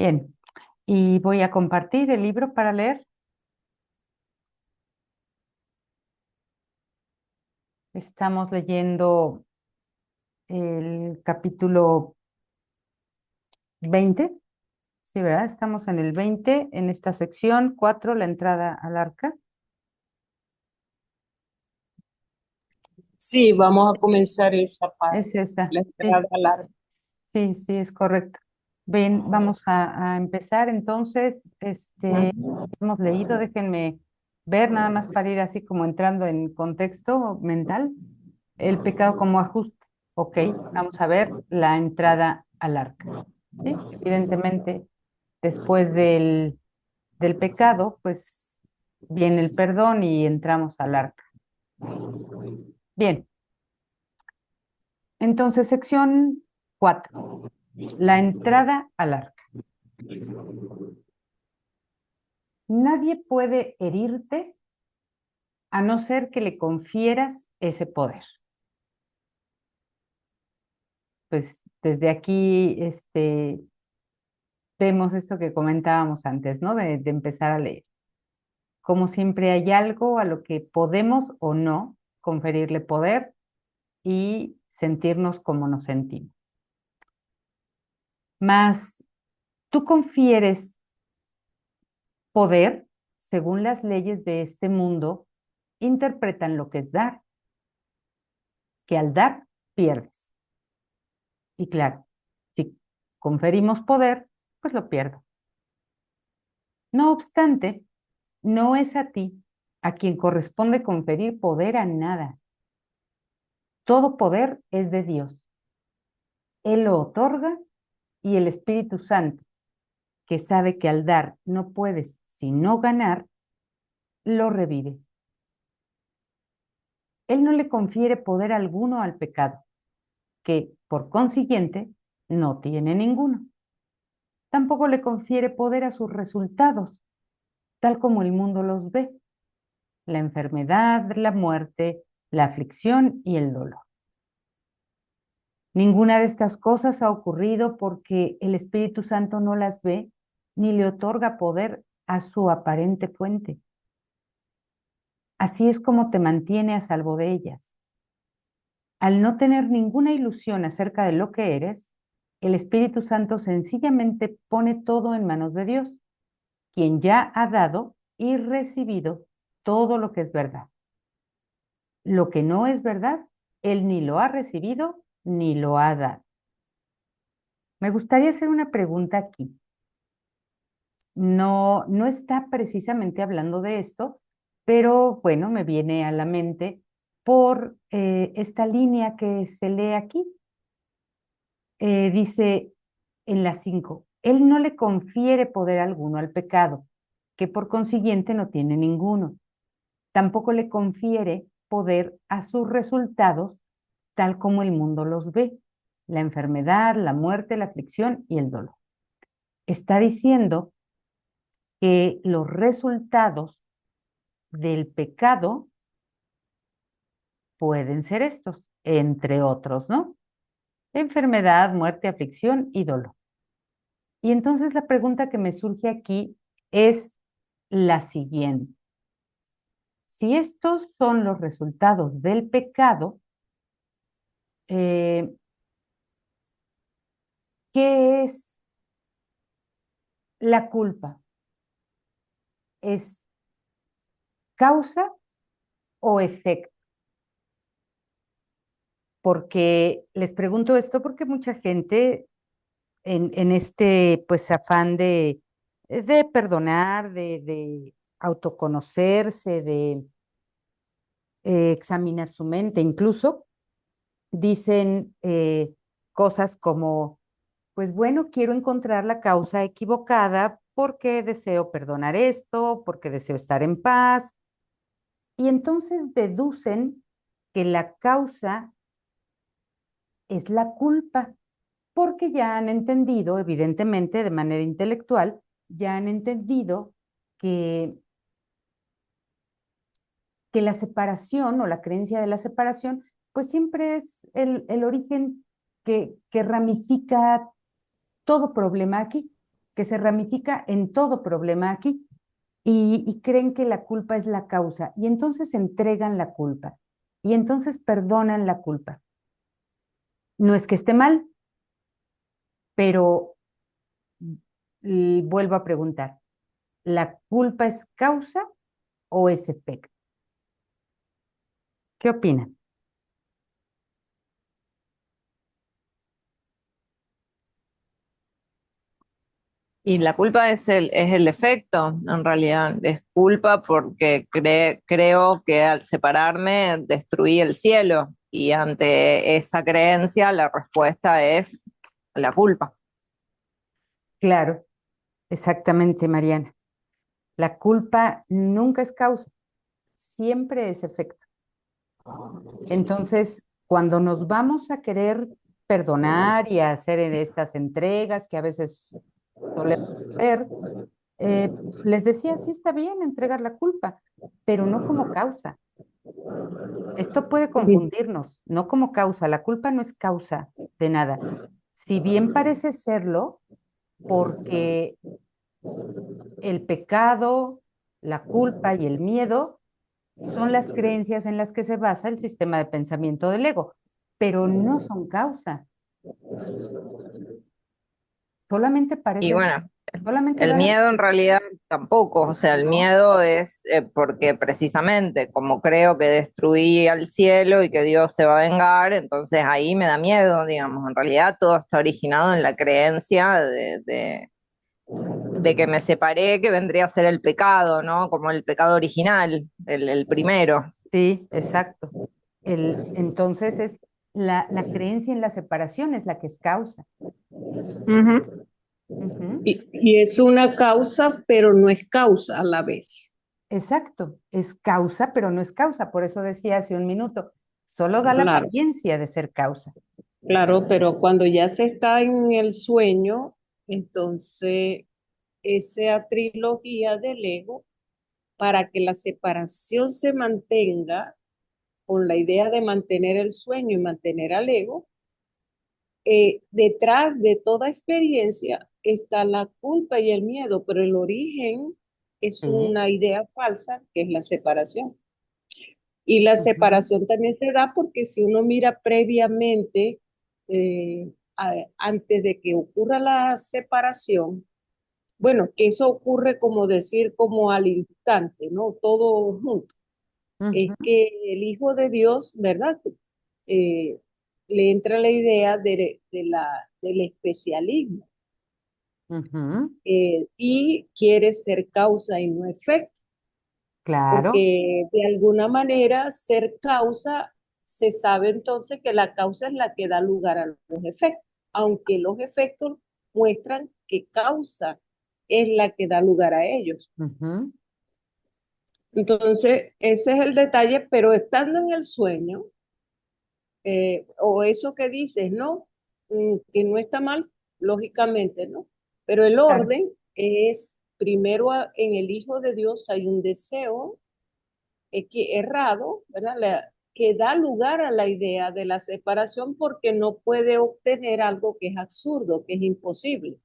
Bien, y voy a compartir el libro para leer. Estamos leyendo el capítulo 20, sí, ¿verdad? Estamos en el 20, en esta sección 4, la entrada al arca. Sí, vamos a comenzar esa parte, Es esa, la sí, entrada al arco. sí, sí, es correcto. Bien, vamos a empezar entonces. Hemos leído, déjenme ver nada más para ir así como entrando en contexto mental. El pecado como ajuste. Ok, vamos a ver la entrada al arca. ¿Sí? Evidentemente, después del pecado, pues viene el perdón y entramos al arca. Bien, entonces sección 4, la entrada al arca. Nadie puede herirte a no ser que le confieras ese poder. Pues desde aquí vemos esto que comentábamos antes, ¿no? De empezar a leer. Como siempre hay algo a lo que podemos o no conferirle poder y sentirnos como nos sentimos. Mas tú confieres poder según las leyes de este mundo, interpretan lo que es dar, que al dar pierdes. Y claro, si conferimos poder, pues lo pierdo. No obstante, no es a ti a quien corresponde conferir poder a nada. Todo poder es de Dios. Él lo otorga y el Espíritu Santo, que sabe que al dar no puedes sino ganar, lo revive. Él no le confiere poder alguno al pecado, que por consiguiente no tiene ninguno. Tampoco le confiere poder a sus resultados, tal como el mundo los ve: la enfermedad, la muerte, la aflicción y el dolor. Ninguna de estas cosas ha ocurrido porque el Espíritu Santo no las ve ni le otorga poder a su aparente fuente. Así es como te mantiene a salvo de ellas. Al no tener ninguna ilusión acerca de lo que eres, el Espíritu Santo sencillamente pone todo en manos de Dios, quien ya ha dado y recibido todo lo que es verdad. Lo que no es verdad, Él ni lo ha recibido ni lo ha dado. Me gustaría hacer una pregunta aquí. No, no está precisamente hablando de esto, pero bueno, me viene a la mente por esta línea que se lee aquí. Dice en la 5, Él no le confiere poder alguno al pecado, que por consiguiente no tiene ninguno. Tampoco le confiere poder a sus resultados, tal como el mundo los ve: la enfermedad, la muerte, la aflicción y el dolor. Está diciendo que los resultados del pecado pueden ser estos, entre otros, ¿no? Enfermedad, muerte, aflicción y dolor. Y entonces la pregunta que me surge aquí es la siguiente. Si estos son los resultados del pecado, eh, ¿qué es la culpa? ¿Es causa o efecto? Porque les pregunto esto porque mucha gente en este pues afán de perdonar, de autoconocerse, de examinar su mente, incluso dicen cosas como, pues bueno, quiero encontrar la causa equivocada porque deseo perdonar esto, porque deseo estar en paz, y entonces deducen que la causa es la culpa, porque ya han entendido, evidentemente, de manera intelectual, ya han entendido que, que la separación o la creencia de la separación, pues siempre es el origen que ramifica todo problema aquí. que se ramifica en todo problema aquí. Y creen que la culpa es la causa, y entonces entregan la culpa, y entonces perdonan la culpa. No es que esté mal, pero vuelvo a preguntar, ¿la culpa es causa o es efecto? ¿Qué opinan? Y la culpa es el efecto, en realidad. Es culpa porque creo que al separarme destruí el cielo. Y ante esa creencia, la respuesta es la culpa. Claro, exactamente, Mariana. La culpa nunca es causa, siempre es efecto. Entonces, cuando nos vamos a querer perdonar y a hacer estas entregas que a veces solemos hacer, les decía, sí está bien entregar la culpa, pero no como causa. Esto puede confundirnos, no como causa. La culpa no es causa de nada. Si bien parece serlo, porque el pecado, la culpa y el miedo son las creencias en las que se basa el sistema de pensamiento del ego, pero no son causa. Solamente Y parece, bueno, solamente el da la... miedo en realidad tampoco, o sea, el ¿No? miedo es porque precisamente como creo que destruí al cielo y que Dios se va a vengar, entonces ahí me da miedo, digamos, en realidad todo está originado en la creencia de que me separé, que vendría a ser el pecado, ¿no? Como el pecado original, el primero. Sí, exacto. Entonces es la creencia en la separación es la que es causa. Ujú. Ujú. Y es una causa, pero no es causa a la vez. Exacto, es causa, pero no es causa. Por eso decía hace un minuto, solo da la Claro, apariencia de ser causa. claro, pero cuando ya se está en el sueño, entonces esa trilogía del ego, para que la separación se mantenga con la idea de mantener el sueño y mantener al ego, detrás de toda experiencia está la culpa y el miedo, pero el origen es Sí. una idea falsa, que es la separación. Y la Ujú. separación también se da porque si uno mira previamente, antes de que ocurra la separación, bueno, que eso ocurre como decir, como al instante, ¿no? Todo junto. Es Ujú. que el Hijo de Dios, ¿verdad? Eh, Le entra la idea del especialismo, Ujú. y quiere ser causa y no efecto, Claro, porque de alguna manera ser causa, se sabe entonces que la causa es la que da lugar a los efectos, aunque los efectos muestran que causa es la que da lugar a ellos. ujú. Entonces, ese es el detalle, pero estando en el sueño, o eso que dices, ¿no? Que no está mal, lógicamente, ¿no? Pero el Claro, orden es, primero en el Hijo de Dios hay un deseo errado, ¿verdad? Que da lugar a la idea de la separación porque no puede obtener algo que es absurdo, que es imposible.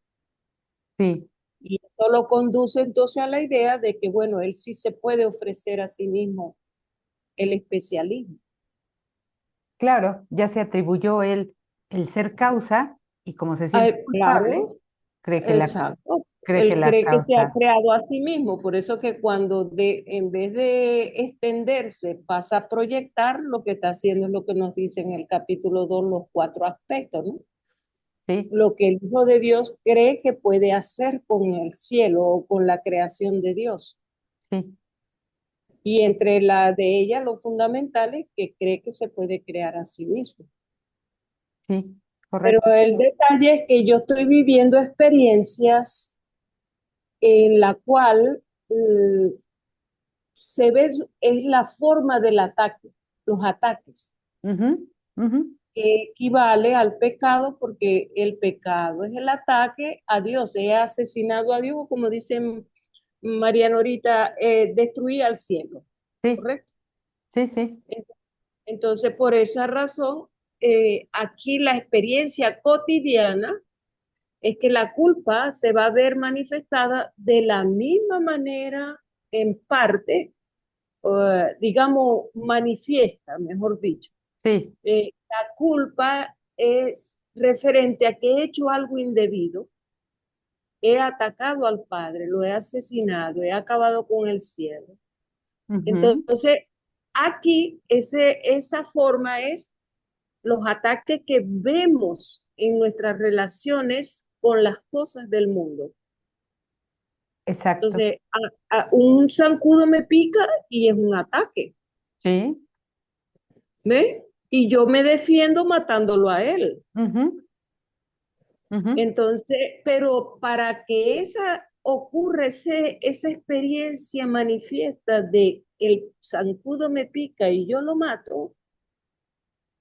sí, Y eso lo conduce entonces a la idea de que, bueno, él sí se puede ofrecer a sí mismo el especialismo. claro, ya se atribuyó él el ser causa y como se Ah, siente culpable, claro, cree que exacto. cree que Él la cree que se ha causa, creado a sí mismo, por eso que cuando en vez de extenderse pasa a proyectar, lo que está haciendo es lo que nos dice en el capítulo 2 los cuatro aspectos, ¿no? sí, Lo que el Hijo de Dios cree que puede hacer con el cielo o con la creación de Dios. sí, Y entre la de ella, lo fundamental es que cree que se puede crear a sí mismo. sí, Pero correcto. el detalle es que yo estoy viviendo experiencias en la cual se ve es la forma del ataque, los ataques, Ujú, ujú. que equivale al pecado, porque el pecado es el ataque a Dios. He asesinado a Dios, como dice Mariana ahorita, destruí al cielo, Sí, ¿correcto? sí, sí, Entonces, por esa razón, aquí la experiencia cotidiana es que la culpa se va a ver manifestada de la misma manera, en parte, digamos, manifiesta, mejor dicho. Sí, La culpa es referente a que he hecho algo indebido, he atacado al Padre, lo he asesinado, he acabado con el cielo. ujú, Entonces, aquí esa forma es los ataques que vemos en nuestras relaciones con las cosas del mundo. exacto, Entonces, un zancudo me pica y es un ataque, sí, ¿ve? Y yo me defiendo matándolo a él. ujú, ujú, Entonces, pero para que esa ocurra esa experiencia manifiesta de el zancudo me pica y yo lo mato,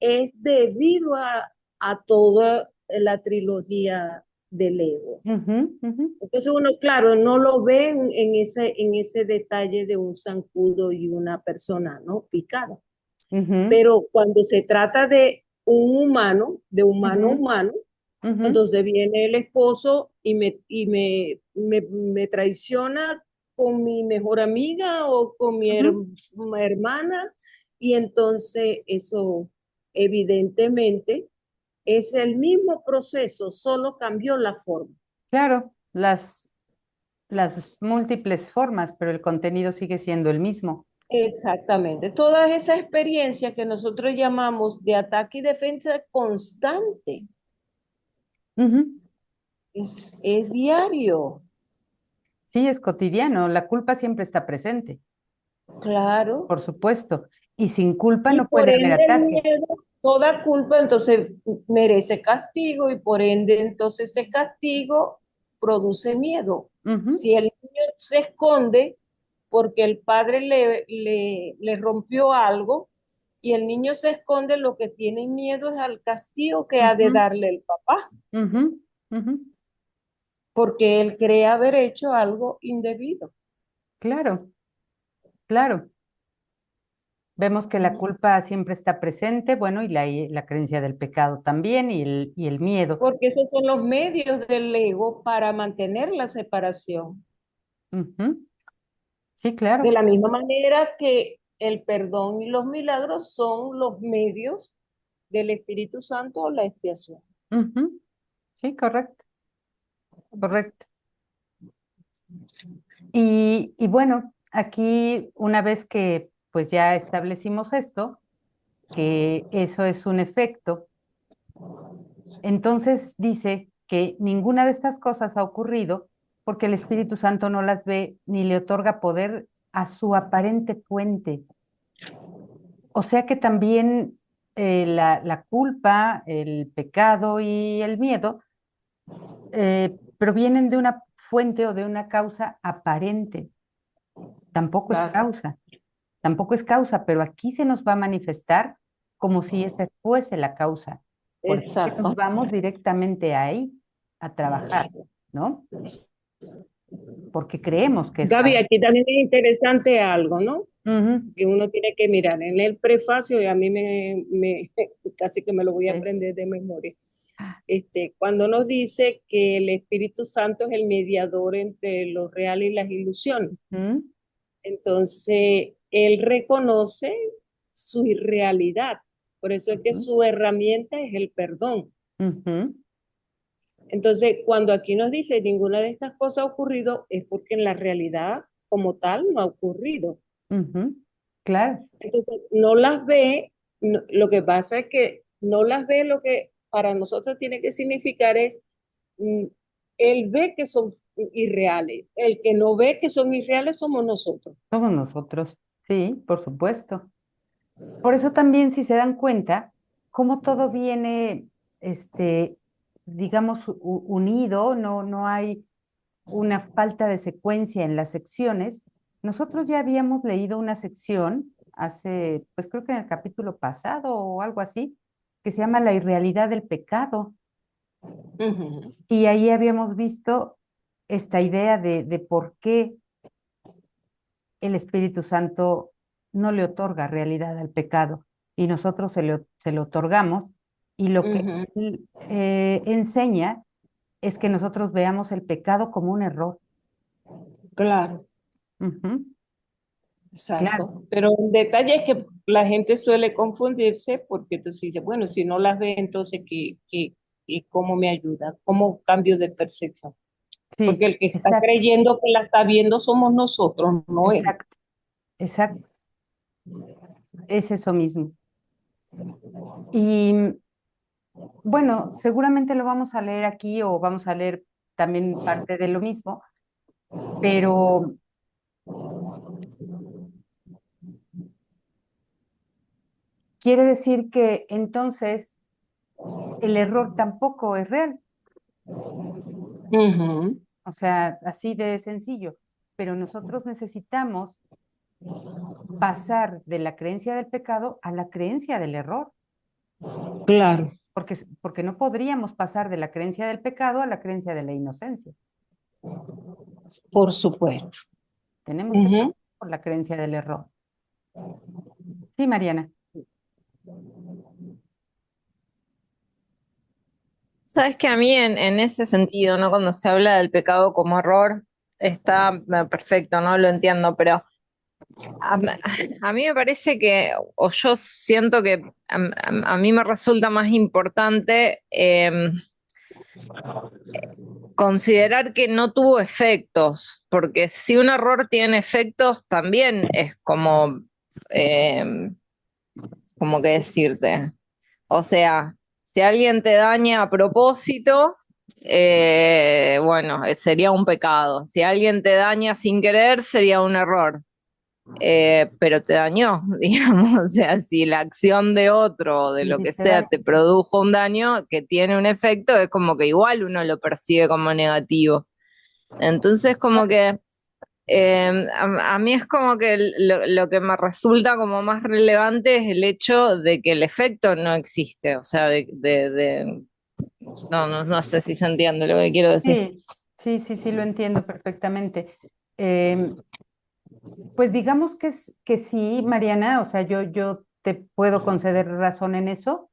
es debido a toda la trilogía del ego. ujú, ujú, Entonces uno, claro, no lo ve en ese detalle de un zancudo y una persona, ¿no? Picada. ujú, Pero cuando se trata de un humano, de humano a ujú, humano, ujú, entonces viene el esposo y me traiciona con mi mejor amiga o con mi ujú. hermana, y entonces eso evidentemente es el mismo proceso, solo cambió la forma. Claro, las múltiples formas, pero el contenido sigue siendo el mismo. Exactamente. Todas esas experiencias que nosotros llamamos de ataque y defensa constante, Ujú. es diario, Sí, es cotidiano, la culpa siempre está presente, claro. por supuesto, y sin culpa Y no por puede haber ende el ataque. miedo, toda culpa entonces merece castigo y por ende entonces ese castigo produce miedo. Ujú, Si el niño se esconde porque el padre le rompió algo y el niño se esconde, lo que tiene miedo es al castigo que ha de ujú, darle el papá, ujú, ujú. porque él cree haber hecho algo indebido. Claro, claro. Vemos que la culpa siempre está presente, bueno, y la creencia del pecado también, y el miedo. Porque esos son los medios del ego para mantener la separación. Ujú. Sí, De claro. la misma manera que el perdón y los milagros son los medios del Espíritu Santo o la expiación. Ujú. Sí, correcto, correcto. Y bueno, aquí una vez que pues ya establecimos esto, que eso es un efecto, entonces dice que ninguna de estas cosas ha ocurrido porque el Espíritu Santo no las ve ni le otorga poder a su aparente fuente. O sea que también la culpa, el pecado y el miedo provienen de una fuente o de una causa aparente. Tampoco es Claro, causa, tampoco es causa, pero aquí se nos va a manifestar como si esa fuese la causa. Por eso es que nos exacto. vamos directamente ahí a trabajar, ¿no? Porque creemos que es Gaby, causa. aquí también es interesante algo, ¿no? Ujú, Que uno tiene que mirar en el prefacio y a mí casi que me lo voy a sí, aprender de memoria. Cuando nos dice que el Espíritu Santo es el mediador entre lo real y las ilusiones, ujú, entonces él reconoce su irrealidad. Por eso es que ujú, su herramienta es el perdón. ujú, Entonces, cuando aquí nos dice ninguna de estas cosas ha ocurrido, es porque en la realidad como tal no ha ocurrido. ujú. Claro. Entonces, no las ve, lo que pasa es que no las ve, lo que para nosotros tiene que significar es, mm, él ve que son irreales. El que no ve que son irreales somos nosotros. Somos nosotros, sí, por supuesto. Por eso también, si se dan cuenta, cómo todo viene, este, digamos, unido, no hay una falta de secuencia en las secciones. Nosotros ya habíamos leído una sección hace, pues creo que en el capítulo pasado o algo así, que se llama La irrealidad del pecado. Ujú. Y ahí habíamos visto esta idea de por qué el Espíritu Santo no le otorga realidad al pecado y nosotros se lo otorgamos y lo que Ujú. él enseña es que nosotros veamos el pecado como un error. Claro, Ujú, claro, exacto. Pero el detalle es que la gente suele confundirse porque entonces dice, bueno, si no las ve, entonces ¿cómo me ayuda? ¿Cómo cambio de percepción? Porque sí, el que está exacto, creyendo que la está viendo somos nosotros, no él. exacto, exacto, es eso mismo. Y bueno, seguramente lo vamos a leer aquí o vamos a leer también parte de lo mismo, pero quiere decir que entonces el error tampoco es real, Ujú. o sea, así de sencillo, pero nosotros necesitamos pasar de la creencia del pecado a la creencia del error, Claro, porque no podríamos pasar de la creencia del pecado a la creencia de la inocencia. por supuesto. Tenemos que pasar Ujú. por la creencia del error. Sí, Mariana. Sabes que a mí en ese sentido, ¿no? Cuando se habla del pecado como error, está perfecto, ¿no? Lo entiendo, pero a, a mí me parece que, o yo siento que a mí me resulta más importante considerar que no tuvo efectos, porque si un error tiene efectos, también es eh, como que decirte. O sea, si alguien te daña a propósito, bueno, sería un pecado. Si alguien te daña sin querer, sería un error. Pero te dañó, digamos. O sea, si la acción de otro o de lo que Hiciste sea daño. te produjo un daño que tiene un efecto, es como que igual uno lo percibe como negativo. Entonces, como que a mí es como que lo que me resulta como más relevante es el hecho de que el efecto no existe, o sea, no sé si se entiende lo que quiero decir. Sí, sí, sí, sí, lo entiendo perfectamente. Em, pues digamos que sí, Mariana, o sea, yo te puedo conceder razón en eso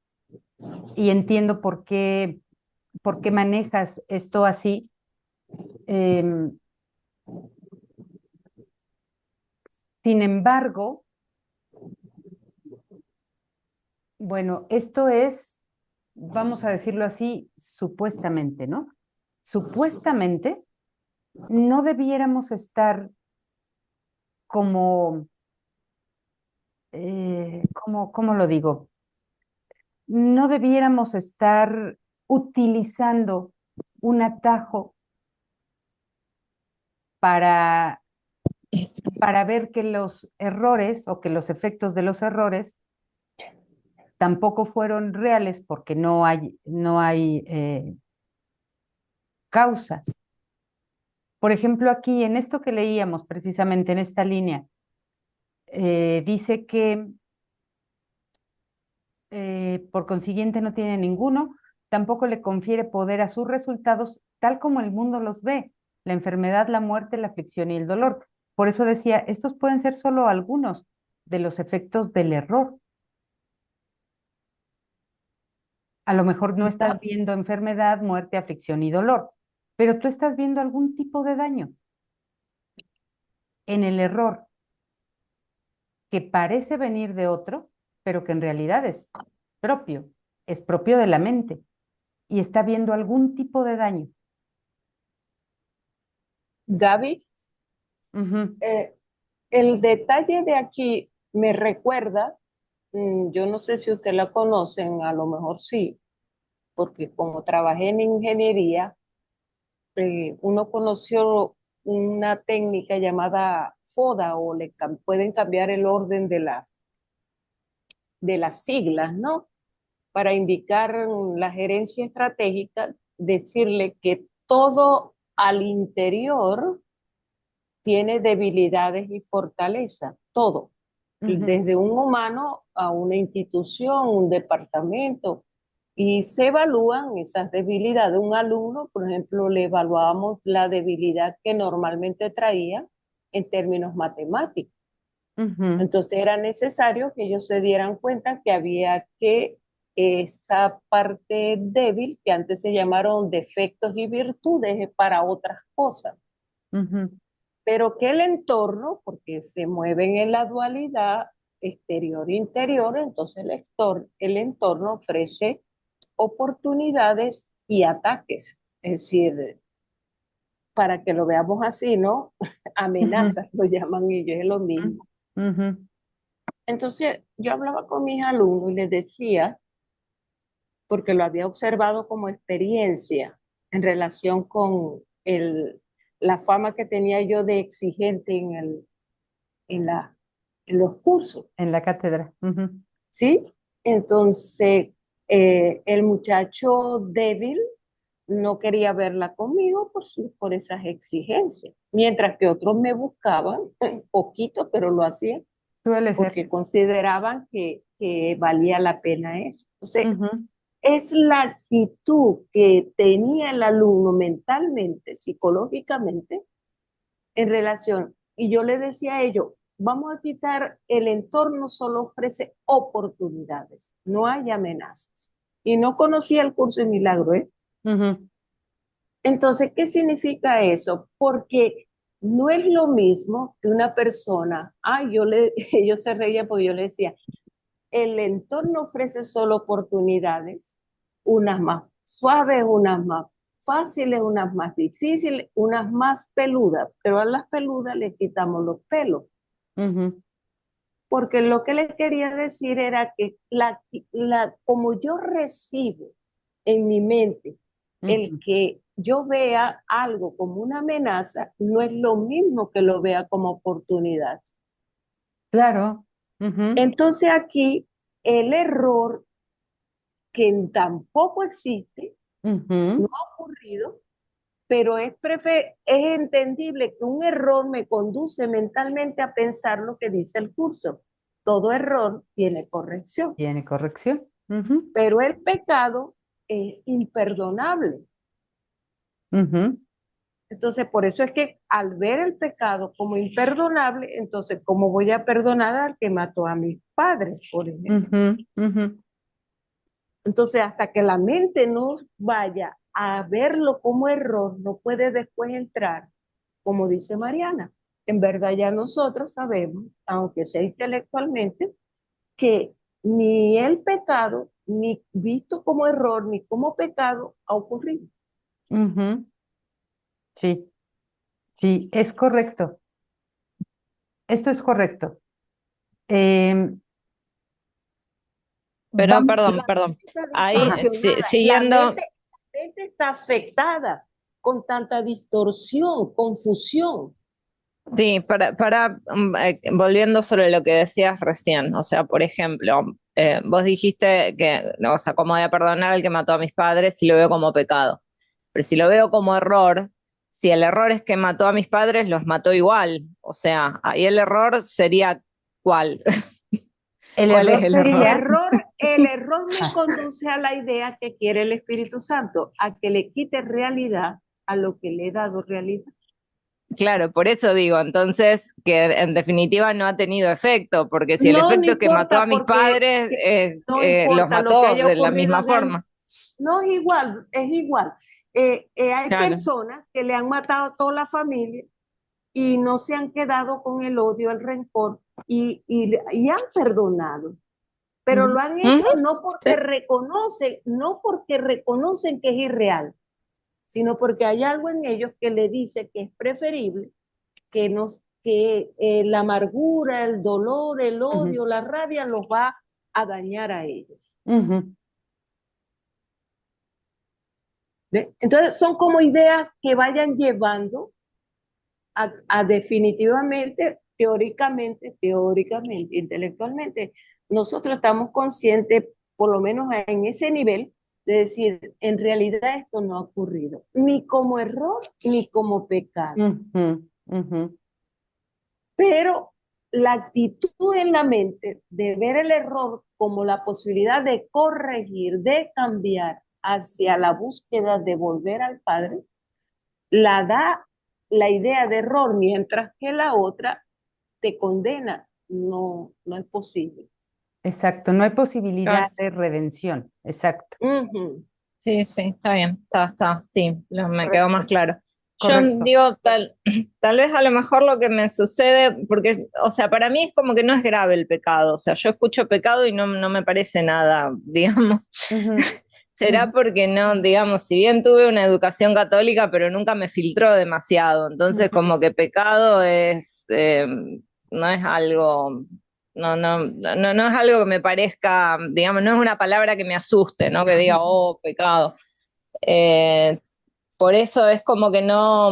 y entiendo por qué manejas esto así. Em, Sin embargo, bueno, esto es, vamos a decirlo así, supuestamente, ¿no? Supuestamente no debiéramos estar como, ¿cómo lo digo? No debiéramos estar utilizando un atajo para, para ver que los errores o que los efectos de los errores tampoco fueron reales porque no hay causa. Por ejemplo, aquí en esto que leíamos precisamente en esta línea, dice que por consiguiente no tiene ninguno, tampoco le confiere poder a sus resultados tal como el mundo los ve, la enfermedad, la muerte, la aflicción y el dolor. Por eso decía, estos pueden ser solo algunos de los efectos del error. A lo mejor no estás viendo enfermedad, muerte, aflicción y dolor, pero tú estás viendo algún tipo de daño en el error que parece venir de otro, pero que en realidad es propio de la mente y está viendo algún tipo de daño. Gaby, Ujú, eh, el detalle de aquí me recuerda, yo no sé si usted la conocen, a lo mejor sí, porque como trabajé en ingeniería, uno conoció una técnica llamada FODA o pueden cambiar el orden de las siglas, ¿no? Para indicar la gerencia estratégica, decirle que todo al interior tiene debilidades y fortalezas, todo, ujú, desde un humano a una institución, un departamento, y se evalúan esas debilidades. Un alumno, por ejemplo, le evaluábamos la debilidad que normalmente traía en términos matemáticos. ujú, Entonces era necesario que ellos se dieran cuenta que había que esa parte débil que antes se llamaron defectos y virtudes es para otras cosas, Ujú, pero que el entorno, porque se mueven en la dualidad exterior-interior, entonces el entorno ofrece oportunidades y ataques, es decir, para que lo veamos así, ¿no? ujú, Amenazas lo llaman ellos, es lo mismo. ujú, Entonces yo hablaba con mis alumnos y les decía, porque lo había observado como experiencia en relación con la fama que tenía yo de exigente en, la, en los cursos, en la cátedra. Ujú, ¿sí? Entonces, el muchacho débil no quería verla conmigo por esas exigencias, mientras que otros me buscaban, poquito, pero lo hacían, suele ser. porque consideraban que valía la pena eso. Entonces, Ujú, es la actitud que tenía el alumno mentalmente, psicológicamente, en relación. Y yo le decía a ellos, vamos a quitar, el entorno solo ofrece oportunidades, no hay amenazas. Y no conocía el curso de milagro, ¿eh? ujú, Entonces, ¿qué significa eso? Porque no es lo mismo que una persona, ellos se reían porque yo le decía, el entorno ofrece solo oportunidades, unas más suaves, unas más fáciles, unas más difíciles, unas más peludas, pero a las peludas le quitamos los pelos, ujú, porque lo que les quería decir era que como yo recibo en mi mente el ujú. que yo vea algo como una amenaza, no es lo mismo que lo vea como oportunidad. Claro. Ujú, Entonces aquí el error que tampoco existe, no ujú, ha ocurrido, pero es entendible que un error me conduce mentalmente a pensar lo que dice el curso. Todo error tiene corrección, tiene corrección. Ujú, pero el pecado es imperdonable. ujú, Entonces, por eso es que al ver el pecado como imperdonable, entonces, ¿cómo voy a perdonar al que mató a mis padres, por ejemplo? ujú, ujú, Entonces, hasta que la mente no vaya a verlo como error, no puede después entrar, como dice Mariana. En verdad ya nosotros sabemos, aunque sea intelectualmente, que ni el pecado, ni visto como error, ni como pecado, ha ocurrido. ujú. Sí, sí, es correcto. Esto es correcto. Em, Pero, vamos. perdón, La perdón. mente está Ahí, Ajá. distorsionada, siguiendo, la mente está afectada con tanta distorsión, confusión. sí, volviendo sobre lo que decías recién, o sea, por ejemplo, vos dijiste que, no, o sea, cómo voy a perdonar al que mató a mis padres si lo veo como pecado. Pero si lo veo como error, si el error es que mató a mis padres, los mató igual. O sea, ahí el error sería ¿cuál? El ¿Cuál es error el El error? sería, error, el error me ah, conduce a la idea que quiere el Espíritu Santo, a que le quite realidad a lo que le he dado realidad. Claro, por eso digo, entonces, que en definitiva no ha tenido efecto, porque si el No, no efecto es que mató a importa mis porque padres, no los importa lo que mató haya de la ocurrido misma en él. forma. No es igual, es igual. Hay Claro. personas que le han matado a toda la familia y no se han quedado con el odio, el rencor y han perdonado. Pero ujú, lo han hecho Ujú, sí. no porque reconocen que es irreal, sino porque hay algo en ellos que le dice que es preferible que la amargura, el dolor, el ujú, odio, la rabia los va a dañar a ellos. ujú, ¿Ve? Entonces son como ideas que vayan llevando a definitivamente, teóricamente, intelectualmente, nosotros estamos conscientes, por lo menos en ese nivel, de decir, en realidad esto no ha ocurrido, ni como error, ni como pecado. ujú, ujú, Pero la actitud en la mente de ver el error como la posibilidad de corregir, de cambiar hacia la búsqueda de volver al Padre, la da la idea de error, mientras que la otra te condena. No, no es posible. Exacto, no hay posibilidad Claro. de redención. Exacto, Ujú. Sí, sí, está bien, sí, me quedó correcto, más claro. Yo correcto. digo, tal vez a lo mejor lo que me sucede, porque, o sea, para mí es como que no es grave el pecado, o sea, yo escucho pecado y no me parece nada, digamos. Ujú, Será ujú, porque no, digamos, si bien tuve una educación católica, pero nunca me filtró demasiado, entonces ujú, como que pecado no es algo, no es algo que me parezca, digamos, no es una palabra que me asuste, ¿no? Que diga, oh, pecado. Eh, por eso es como que no,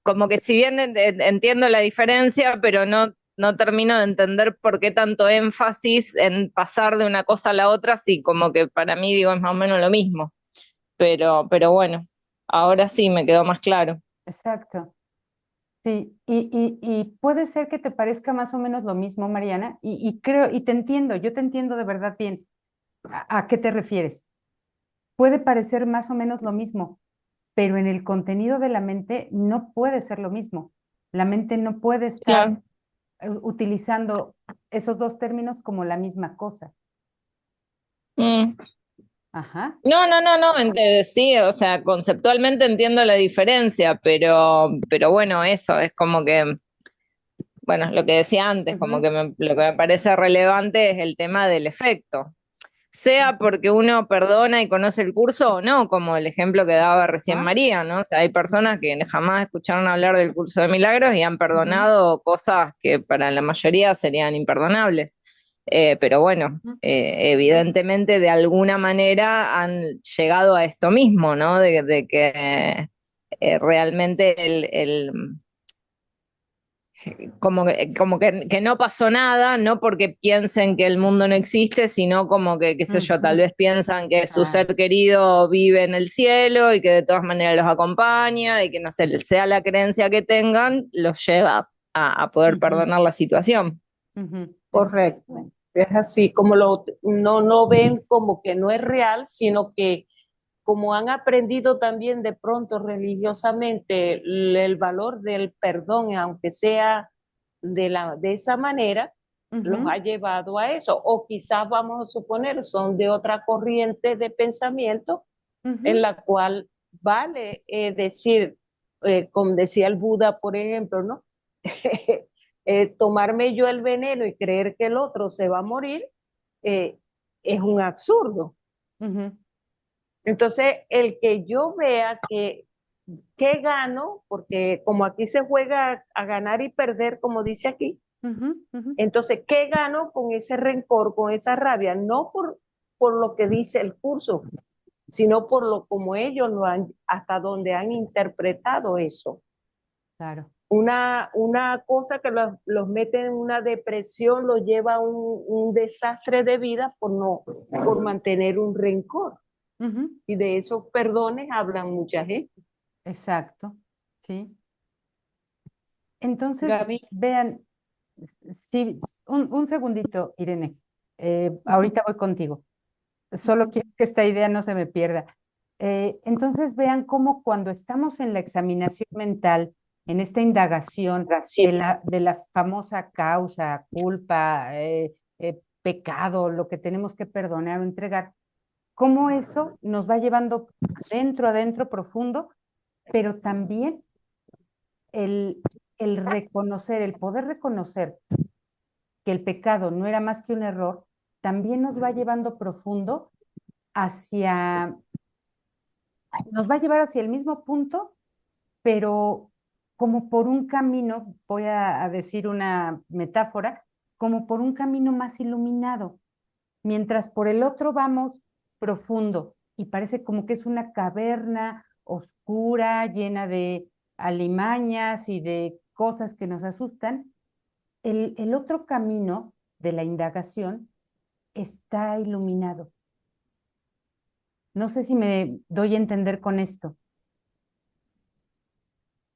como que si bien entiendo la diferencia, pero no termino de entender por qué tanto énfasis en pasar de una cosa a la otra, si como que para mí digo es más o menos lo mismo. Pero bueno, ahora sí me quedó más claro. exacto. Sí, y puede ser que te parezca más o menos lo mismo, Mariana, y creo, y te entiendo, yo te entiendo de verdad bien. ¿A qué te refieres? Puede parecer más o menos lo mismo, pero en el contenido de la mente no puede ser lo mismo. La mente no puede estar Claro. utilizando esos dos términos como la misma cosa. Mm. Ajá. No, sí, o sea, conceptualmente entiendo la diferencia, pero bueno, eso es como que, bueno, lo que decía antes, como Ujú, que lo que me parece relevante es el tema del efecto. Sea porque uno perdona y conoce el curso o no, como el ejemplo que daba recién ajá, María, ¿no? O sea, hay personas que jamás escucharon hablar del curso de milagros y han ujú, perdonado cosas que para la mayoría serían imperdonables. Pero bueno, ujú, evidentemente de alguna manera han llegado a esto mismo, ¿no? De que realmente que no pasó nada, no porque piensen que el mundo no existe, sino como que, qué sé yo, tal ujú. vez piensan que su Ah, ser querido vive en el cielo y que de todas maneras los acompaña y que no sé, sea la creencia que tengan, los lleva a poder ujú, perdonar la situación. ujú, Correcto. Es así, como no ven como que no es real, sino que como han aprendido también de pronto religiosamente el valor del perdón, aunque sea de esa manera, los ujú, ha llevado a eso. O quizás vamos a suponer, son de otra corriente de pensamiento en ujú, la cual vale decir, como decía el Buda, por ejemplo, ¿no? Tomarme yo el veneno y creer que el otro se va a morir eh, es un absurdo. ujú, Entonces, el que yo vea que qué gano, porque como aquí se juega a ganar y perder, como dice aquí, ujú, ujú. entonces, ¿qué gano con ese rencor, con esa rabia? No por lo que dice el curso, sino por lo como ellos lo han, hasta donde han interpretado eso. Claro. Una cosa que los mete en una depresión, los lleva a un desastre de vida por mantener un rencor. Ujú, Y de esos perdones hablan mucha gente. exacto. Sí. Entonces, Gaby, vean, sí, un segundito, Irene. Ahorita voy contigo. Solo quiero que esta idea no se me pierda. Entonces, vean cómo cuando estamos en la examinación mental, en esta indagación de la famosa causa, culpa, pecado, lo que tenemos que perdonar o entregar, cómo eso nos va llevando adentro, profundo, pero también el, el reconocer, el poder reconocer que el pecado no era más que un error, también nos va llevando profundo hacia, nos va a llevar hacia el mismo punto, pero como por un camino, voy a decir una metáfora, como por un camino más iluminado, mientras por el otro vamos profundo y parece como que es una caverna oscura, llena de alimañas y de cosas que nos asustan. El otro camino de la indagación está iluminado. No sé si me doy a entender con esto.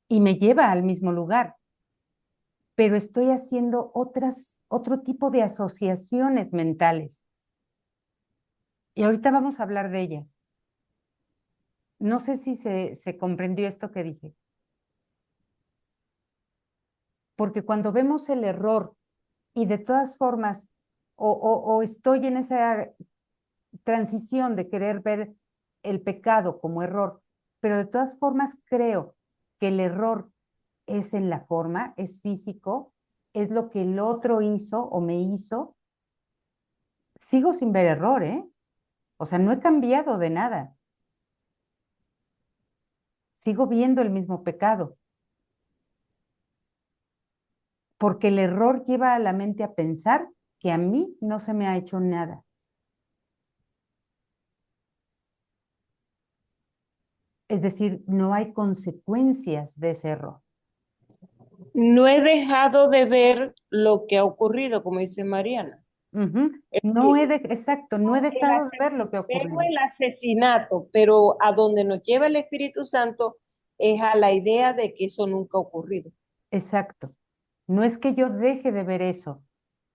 Y me lleva al mismo lugar, pero estoy haciendo otro tipo de asociaciones mentales. Y ahorita vamos a hablar de ellas. No sé si se comprendió esto que dije, porque cuando vemos el error y de todas formas, o estoy en esa transición de querer ver el pecado como error, pero de todas formas creo que el error es en la forma, es físico, es lo que el otro hizo o me hizo, sigo sin ver error, ¿eh? O sea, no he cambiado de nada. Sigo viendo el mismo pecado. Porque el error lleva a la mente a pensar que a mí no se me ha hecho nada. Es decir, no hay consecuencias de ese error. No he dejado de ver lo que ha ocurrido, como dice Mariana. Ujú. Es No he decir, de, exacto, no he el dejado de ver lo que ha vemos ocurrido. el asesinato, pero a donde nos lleva el Espíritu Santo es a la idea de que eso nunca ha ocurrido. Exacto. No es que yo deje de ver eso,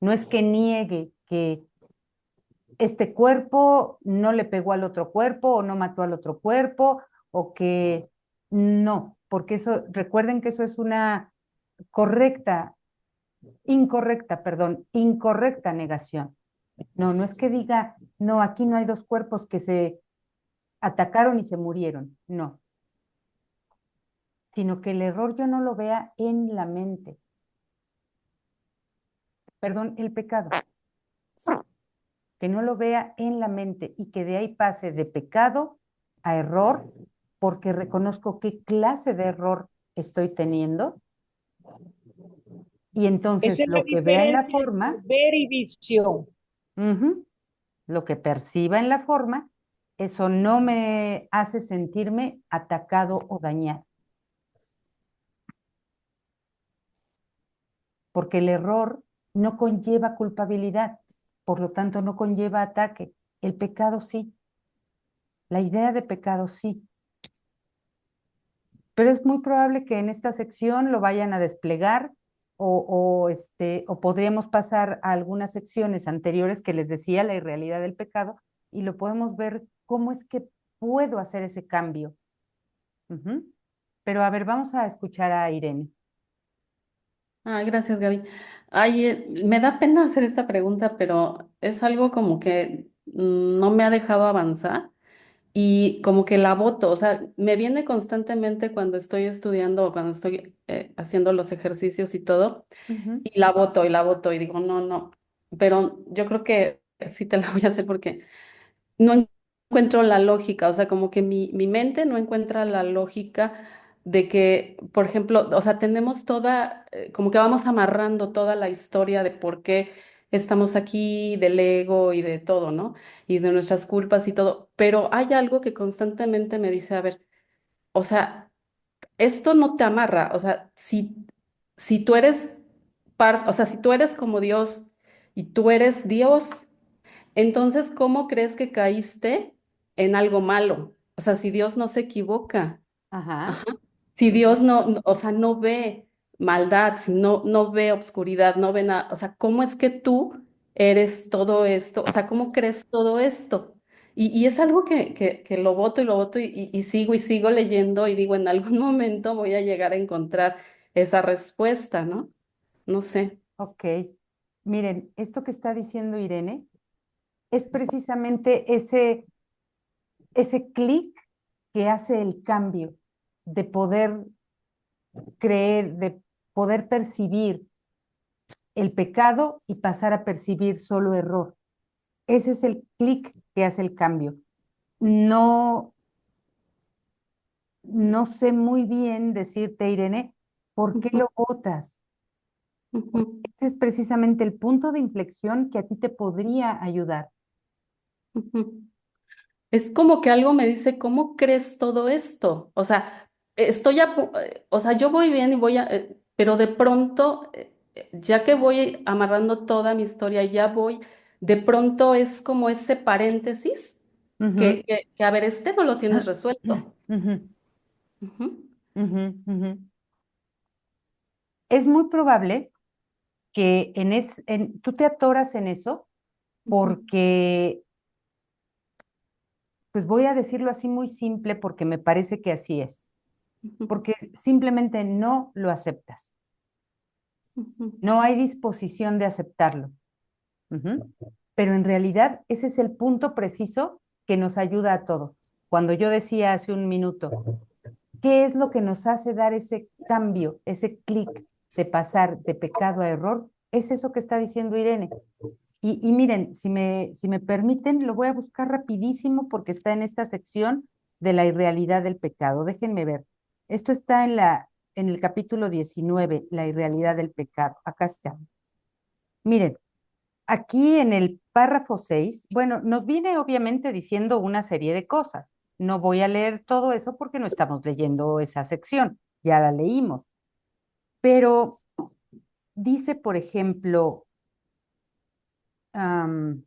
no es que niegue que este cuerpo no le pegó al otro cuerpo o no mató al otro cuerpo o que no, porque eso, recuerden que eso es una correcta, incorrecta, perdón, incorrecta negación. No, no es que diga, no, aquí no hay dos cuerpos que se atacaron y se murieron, no, sino que el error yo no lo vea en la mente, perdón, el pecado, que no lo vea en la mente y que de ahí pase de pecado a error, porque reconozco qué clase de error estoy teniendo y entonces Esa es la lo que vea en la diferencia forma, entre ver y visión. ujú, lo que perciba en la forma, eso no me hace sentirme atacado o dañado, porque el error no conlleva culpabilidad, por lo tanto no conlleva ataque. El pecado sí, la idea de pecado sí. Pero es muy probable que en esta sección lo vayan a desplegar o podríamos pasar a algunas secciones anteriores que les decía la irrealidad del pecado y lo podemos ver cómo es que puedo hacer ese cambio. Ujú. Pero a ver, vamos a escuchar a Irene. Ay, gracias, Gaby. Ay, me da pena hacer esta pregunta, pero es algo como que no me ha dejado avanzar y como que la voto, o sea, me viene constantemente cuando estoy estudiando o cuando estoy haciendo los ejercicios y todo, Ujú. y la voto y digo, no, no, pero yo creo que sí te la voy a hacer porque no encuentro la lógica, o sea, como que mi mente no encuentra la lógica de que, por ejemplo, o sea, tenemos toda, como que vamos amarrando toda la historia de por qué estamos aquí, del ego y de todo, ¿no? Y de nuestras culpas y todo, pero hay algo que constantemente me dice, a ver, o sea, esto no te amarra, o sea, si tú eres o sea, si tú eres como Dios y tú eres Dios, entonces, ¿cómo crees que caíste en algo malo? O sea, si Dios no se equivoca, Ajá. si Dios o sea, no ve maldad, si no ve obscuridad, no ve nada, o sea, ¿cómo es que tú eres todo esto? O sea, ¿cómo crees todo esto? Y es algo que lo voto y lo voto y sigo leyendo y digo, en algún momento voy a llegar a encontrar esa respuesta, ¿no? No sé. Ok. Miren, esto que está diciendo Irene es precisamente ese clic que hace el cambio de poder creer, de poder percibir el pecado y pasar a percibir solo error. Ese es el clic que hace el cambio. No, no sé muy bien decirte, Irene, ¿por qué Ujú, lo votas? ujú, Ese es precisamente el punto de inflexión que a ti te podría ayudar. ujú. Es como que algo me dice, ¿cómo crees todo esto? O sea, o sea, yo voy bien y pero de pronto, ya que voy amarrando toda mi historia, ya voy, de pronto es como ese paréntesis Ujú. que, a ver, este no lo tienes resuelto. Ujú, Ujú, ujú, ujú. Es muy probable que tú te atoras en eso ujú, porque, pues voy a decirlo así muy simple porque me parece que así es, ujú, porque simplemente no lo aceptas. Ujú. No hay disposición de aceptarlo. Ujú. Pero en realidad ese es el punto preciso que nos ayuda a todos. Cuando yo decía hace un minuto, ¿qué es lo que nos hace dar ese cambio, ese clic de pasar de pecado a error? Es eso que está diciendo Irene. Y miren, si me permiten, lo voy a buscar rapidísimo porque está en esta sección de la irrealidad del pecado. Déjenme ver. Esto está en el capítulo 19, la irrealidad del pecado. Acá está. Miren, aquí en el párrafo 6, bueno, nos viene obviamente diciendo una serie de cosas. No voy a leer todo eso porque no estamos leyendo esa sección, ya la leímos. Pero dice, por ejemplo, am,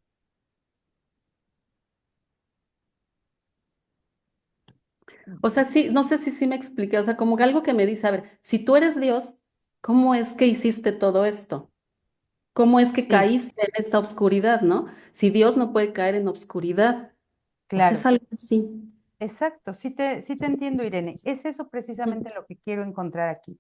O sea, sí, no sé si sí me expliqué, o sea, como que algo que me dice, a ver, si tú eres Dios, ¿cómo es que hiciste todo esto? ¿Cómo es que sí, caíste en esta oscuridad, no? Si Dios no puede caer en obscuridad, o sea, es claro, algo así. exacto, sí te entiendo, Irene. Es eso precisamente lo que quiero encontrar aquí.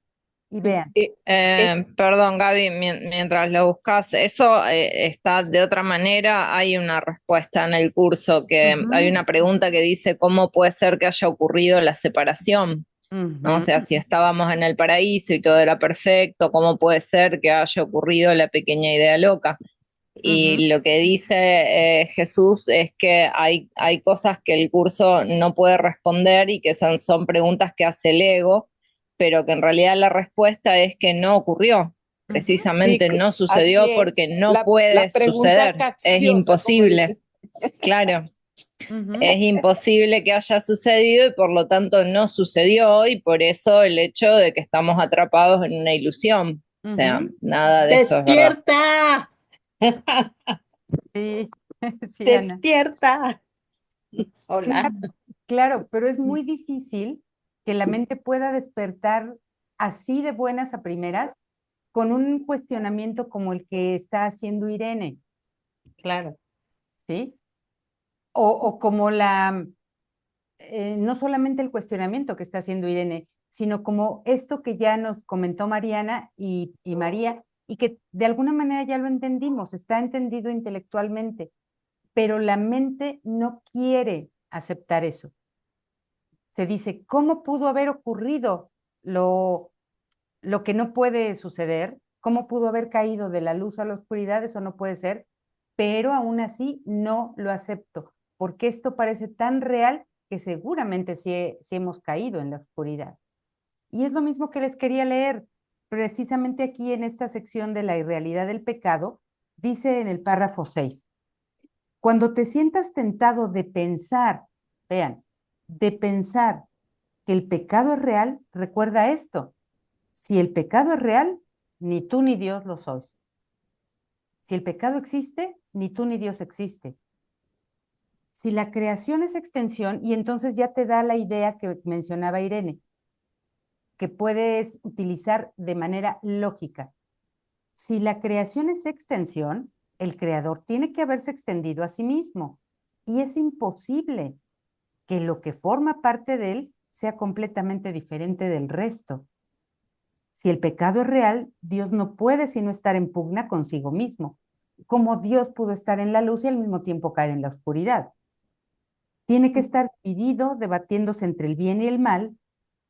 Y Sí. vean, Es, Perdón, Gaby, mientras lo buscas, eso está de otra manera. Hay una respuesta en el curso que hay ujú, una pregunta que dice cómo puede ser que haya ocurrido la separación, ¿no? O ujú, sea, si estábamos en el paraíso y todo era perfecto, ¿cómo puede ser que haya ocurrido la pequeña idea loca? ujú, Y lo que dice Jesús es que hay cosas que el curso no puede responder y que son preguntas que hace el ego, pero que en realidad la respuesta es que no ocurrió. ujú, sí, Precisamente no así sucedió es. porque no La puede pregunta suceder. Es capciosa, como imposible. dice. Claro, ujú, es imposible que haya sucedido y por lo tanto no sucedió y por eso el hecho de que estamos atrapados en una ilusión. O sea, ujú. nada de esto es verdad. ¡Despierta! Sí, sí, Ana. ¡Despierta! Claro, Hola. claro, pero es muy difícil que la mente pueda despertar así de buenas a primeras con un cuestionamiento como el que está haciendo Irene, Claro. ¿sí? O como no solamente el cuestionamiento que está haciendo Irene, sino como esto que ya nos comentó Mariana y María, y que de alguna manera ya lo entendimos, está entendido intelectualmente, pero la mente no quiere aceptar eso. Se dice, ¿cómo pudo haber ocurrido lo, lo que no puede suceder? ¿Cómo pudo haber caído de la luz a la oscuridad? Eso no puede ser, pero aún así no lo acepto, porque esto parece tan real que seguramente sí hemos caído en la oscuridad. Y es lo mismo que les quería leer, precisamente aquí en esta sección de la irrealidad del pecado, dice en el párrafo 6. Cuando te sientas tentado de pensar, vean, de pensar que el pecado es real, recuerda esto. Si el pecado es real, ni tú ni Dios lo sois. Si el pecado existe, ni tú ni Dios existe. Si la creación es extensión, y entonces ya te da la idea que mencionaba Irene, que puedes utilizar de manera lógica. Si la creación es extensión, el creador tiene que haberse extendido a sí mismo. Y es imposible que lo que forma parte de él sea completamente diferente del resto. Si el pecado es real, Dios no puede sino estar en pugna consigo mismo, como Dios pudo estar en la luz y al mismo tiempo caer en la oscuridad. Tiene que estar dividido, debatiéndose entre el bien y el mal,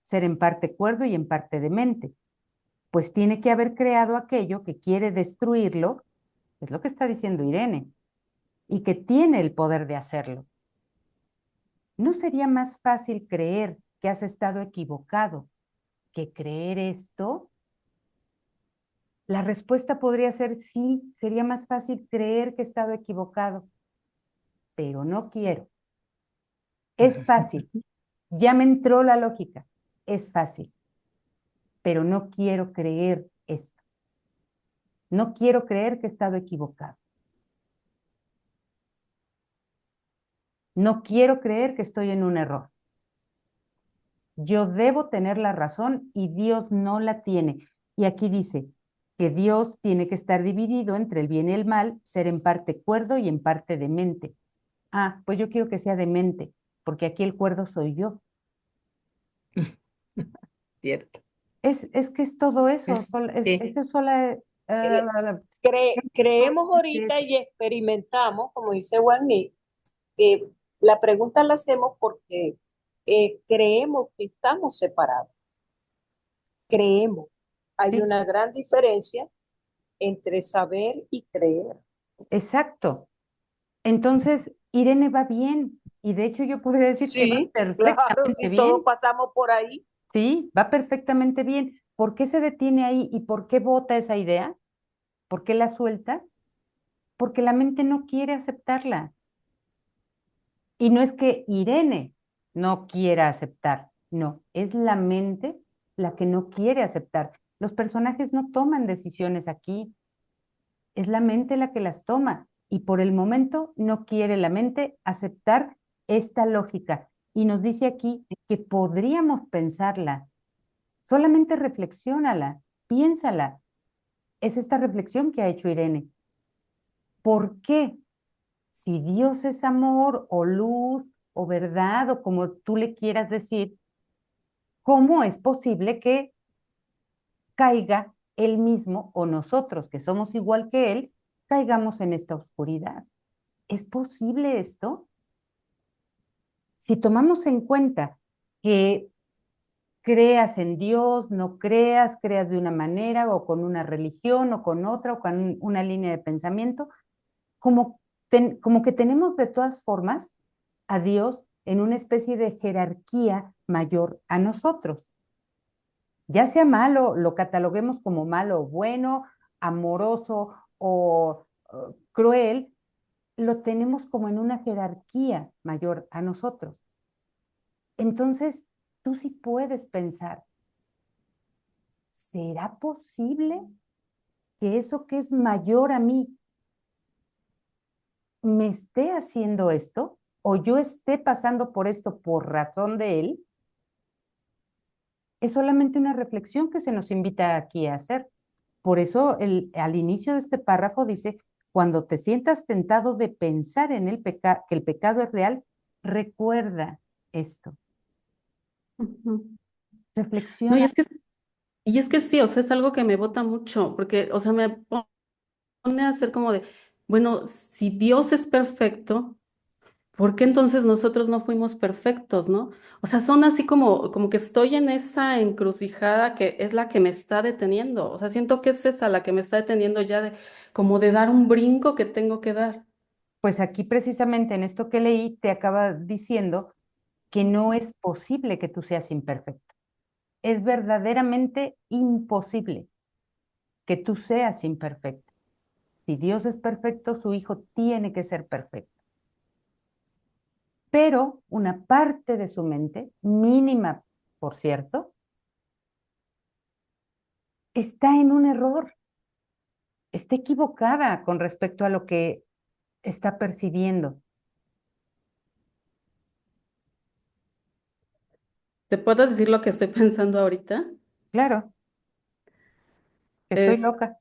ser en parte cuerdo y en parte demente, pues tiene que haber creado aquello que quiere destruirlo, es lo que está diciendo Irene, y que tiene el poder de hacerlo. ¿No sería más fácil creer que has estado equivocado que creer esto? La respuesta podría ser sí, sería más fácil creer que he estado equivocado, pero no quiero. Es fácil, ya me entró la lógica, es fácil, pero no quiero creer esto. No quiero creer que he estado equivocado. No quiero creer que estoy en un error. Yo debo tener la razón y Dios no la tiene. Y aquí dice que Dios tiene que estar dividido entre el bien y el mal, ser en parte cuerdo y en parte demente. Ah, pues yo quiero que sea demente, porque aquí el cuerdo soy yo. Cierto. Es que es todo eso, Es- es sí. sola, Creemos ahorita y experimentamos, como dice Juaní, que la pregunta la hacemos porque creemos que estamos separados. Creemos. Hay sí, una gran diferencia entre saber y creer. exacto. Entonces, Irene va bien, y de hecho yo podría decir que va Sí, claro, perfectamente si todos bien, pasamos por ahí. sí, va perfectamente bien. ¿Por qué se detiene ahí y por qué vota esa idea? ¿Por qué la suelta? Porque la mente no quiere aceptarla. Y no es que Irene no quiera aceptar, no, es la mente la que no quiere aceptar. Los personajes no toman decisiones aquí, es la mente la que las toma y por el momento no quiere la mente aceptar esta lógica. Y nos dice aquí que podríamos pensarla, solamente reflexiónala, piénsala. Es esta reflexión que ha hecho Irene. ¿Por qué? Si Dios es amor o luz o verdad o como tú le quieras decir, ¿cómo es posible que caiga él mismo o nosotros, que somos igual que él, caigamos en esta oscuridad? ¿Es posible esto? Si tomamos en cuenta que creas en Dios, no creas, creas de una manera o con una religión o con otra o con una línea de pensamiento, como que tenemos de todas formas a Dios en una especie de jerarquía mayor a nosotros. Ya sea malo, lo cataloguemos como malo o bueno, amoroso o cruel, lo tenemos como en una jerarquía mayor a nosotros. Entonces, tú sí puedes pensar, ¿será posible que eso que es mayor a mí me esté haciendo esto o yo esté pasando por esto por razón de él? Es solamente una reflexión que se nos invita aquí a hacer. Por eso al inicio de este párrafo dice, cuando te sientas tentado de pensar en que el pecado es real, recuerda esto, Ujú. No, reflexiona. y es que sí, o sea, es algo que me bota mucho, porque, o sea, me pone a hacer como de, bueno, si Dios es perfecto, ¿por qué entonces nosotros no fuimos perfectos, no? O sea, son así como que estoy en esa encrucijada que es la que me está deteniendo. O sea, siento que es esa la que me está deteniendo ya como de dar un brinco que tengo que dar. Pues aquí precisamente en esto que leí te acaba diciendo que no es posible que tú seas imperfecto. Es verdaderamente imposible que tú seas imperfecto. Si Dios es perfecto, su Hijo tiene que ser perfecto. Pero una parte de su mente, mínima, por cierto, está en un error, está equivocada con respecto a lo que está percibiendo. ¿Te puedo decir lo que estoy pensando ahorita? Claro, que estoy Es, loca.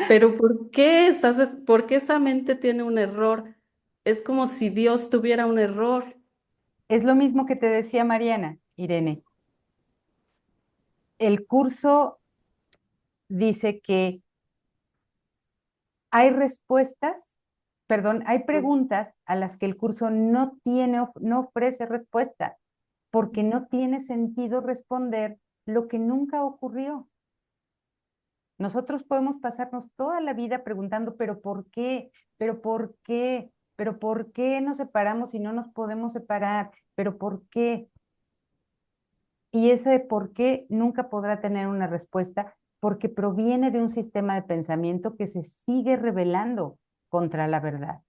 pero ¿por qué esa mente tiene un error? Es como si Dios tuviera un error. Es lo mismo que te decía Mariana, Irene. El curso dice que hay respuestas, perdón, hay preguntas a las que el curso no ofrece respuesta, porque no tiene sentido responder lo que nunca ocurrió. Nosotros podemos pasarnos toda la vida preguntando, pero ¿por qué? ¿Pero por qué? ¿Pero por qué nos separamos y no nos podemos separar? ¿Pero por qué? Y ese por qué nunca podrá tener una respuesta porque proviene de un sistema de pensamiento que se sigue rebelando contra la verdad.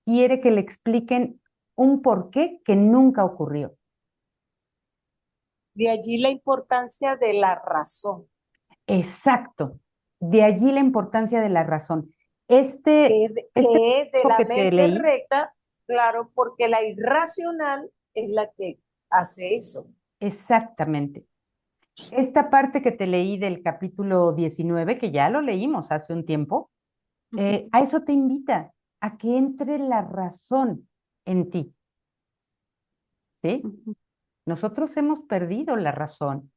Quiere que le expliquen un por qué que nunca ocurrió. De allí la importancia de la razón, Exacto. De allí la importancia de la razón. Este, este que es de párrafo la que te mente leí, recta, claro, porque la irracional es la que hace eso. exactamente. Esta parte que te leí del capítulo 19, que ya lo leímos hace un tiempo, a eso te invita, a que entre la razón en ti, ¿sí? Nosotros hemos perdido la razón.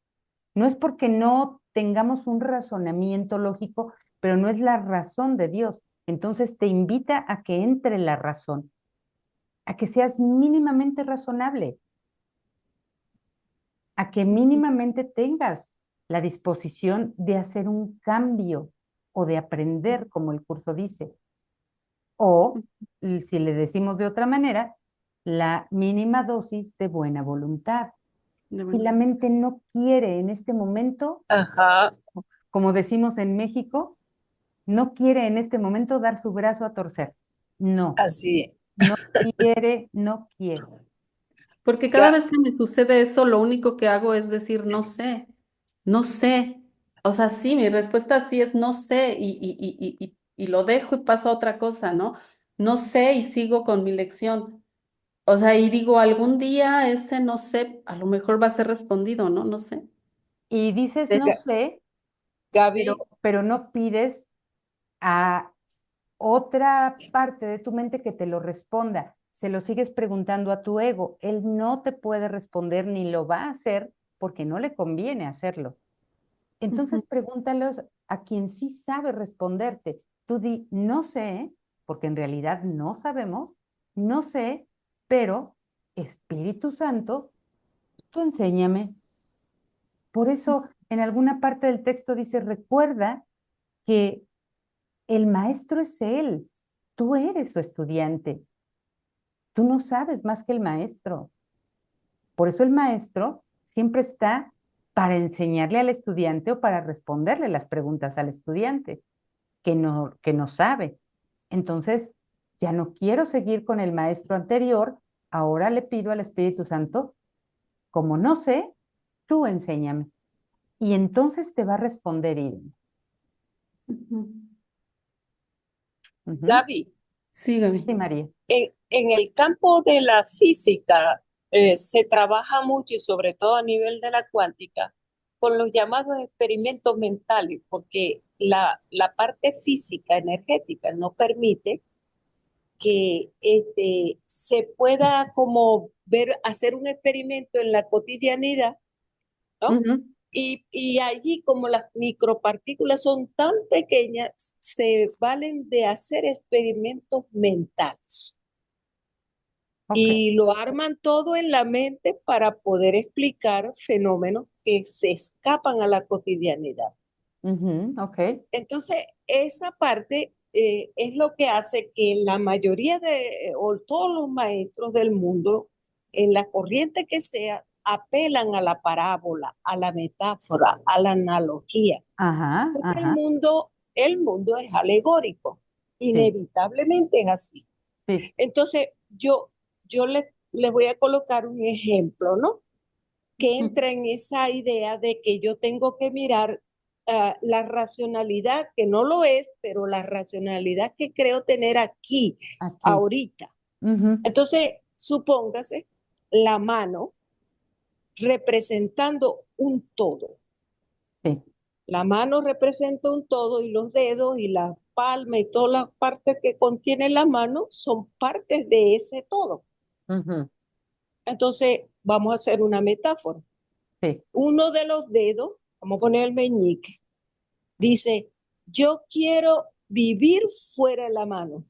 No es porque no tengamos un razonamiento lógico, pero no es la razón de Dios. Entonces te invita a que entre la razón, a que seas mínimamente razonable, a que mínimamente tengas la disposición de hacer un cambio o de aprender, como el curso dice. O, si le decimos de otra manera, la mínima dosis de buena voluntad. De Y la bueno. mente no quiere en este momento, Ajá, como decimos en México, no quiere en este momento dar su brazo a torcer. No, así es. no quiere, no quiere. Porque cada Ya, vez que me sucede eso, lo único que hago es decir, no sé, no sé. O sea, sí, mi respuesta sí es no sé y lo dejo y paso a otra cosa, ¿no? No sé y sigo con mi lección. O sea, y digo, algún día ese no sé, a lo mejor va a ser respondido, ¿no? No sé. Y dices no Ga- sé, Gaby, pero no pides a otra parte de tu mente que te lo responda. Se lo sigues preguntando a tu ego. Él no te puede responder ni lo va a hacer porque no le conviene hacerlo. Ujú, Entonces pregúntalos a quien sí sabe responderte. Tú di, no sé, porque en realidad no sabemos, no sé, pero Espíritu Santo, tú enséñame. Por eso en alguna parte del texto dice, recuerda que el maestro es él, tú eres su estudiante, tú no sabes más que el maestro. Por eso el maestro siempre está para enseñarle al estudiante o para responderle las preguntas al estudiante que no sabe. Entonces, ya no quiero seguir con el maestro anterior, ahora le pido al Espíritu Santo, como no sé, tú enséñame. Y entonces te va a responder Irene. ujú. Ujú. Gaby, Sígame. Sí, María. en el campo de la física se trabaja mucho y sobre todo a nivel de la cuántica con los llamados experimentos mentales, porque la parte física energética no permite que se pueda como ver, hacer un experimento en la cotidianidad, ¿no? Ujú. Y allí, como las micropartículas son tan pequeñas, se valen de hacer experimentos mentales. Ok. Y lo arman todo en la mente para poder explicar fenómenos que se escapan a la cotidianidad. Ujú, ok. Entonces, esa parte es lo que hace que la mayoría o todos los maestros del mundo, en la corriente que sea, apelan a la parábola, a la metáfora, a la analogía. Ajá, Porque ajá. el mundo es alegórico, Sí, inevitablemente es así. sí. Entonces, yo les voy a colocar un ejemplo, ¿no? Que Ujú. entra en esa idea de que yo tengo que mirar la racionalidad, que no lo es, pero la racionalidad que creo tener aquí, Aquí. ahorita. Ujú, Entonces, supóngase la mano representando un todo. sí. La mano representa un todo y los dedos y la palma y todas las partes que contiene la mano son partes de ese todo. Ujú, Entonces, vamos a hacer una metáfora. sí. Uno de los dedos, vamos a poner el meñique, dice, yo quiero vivir fuera de la mano.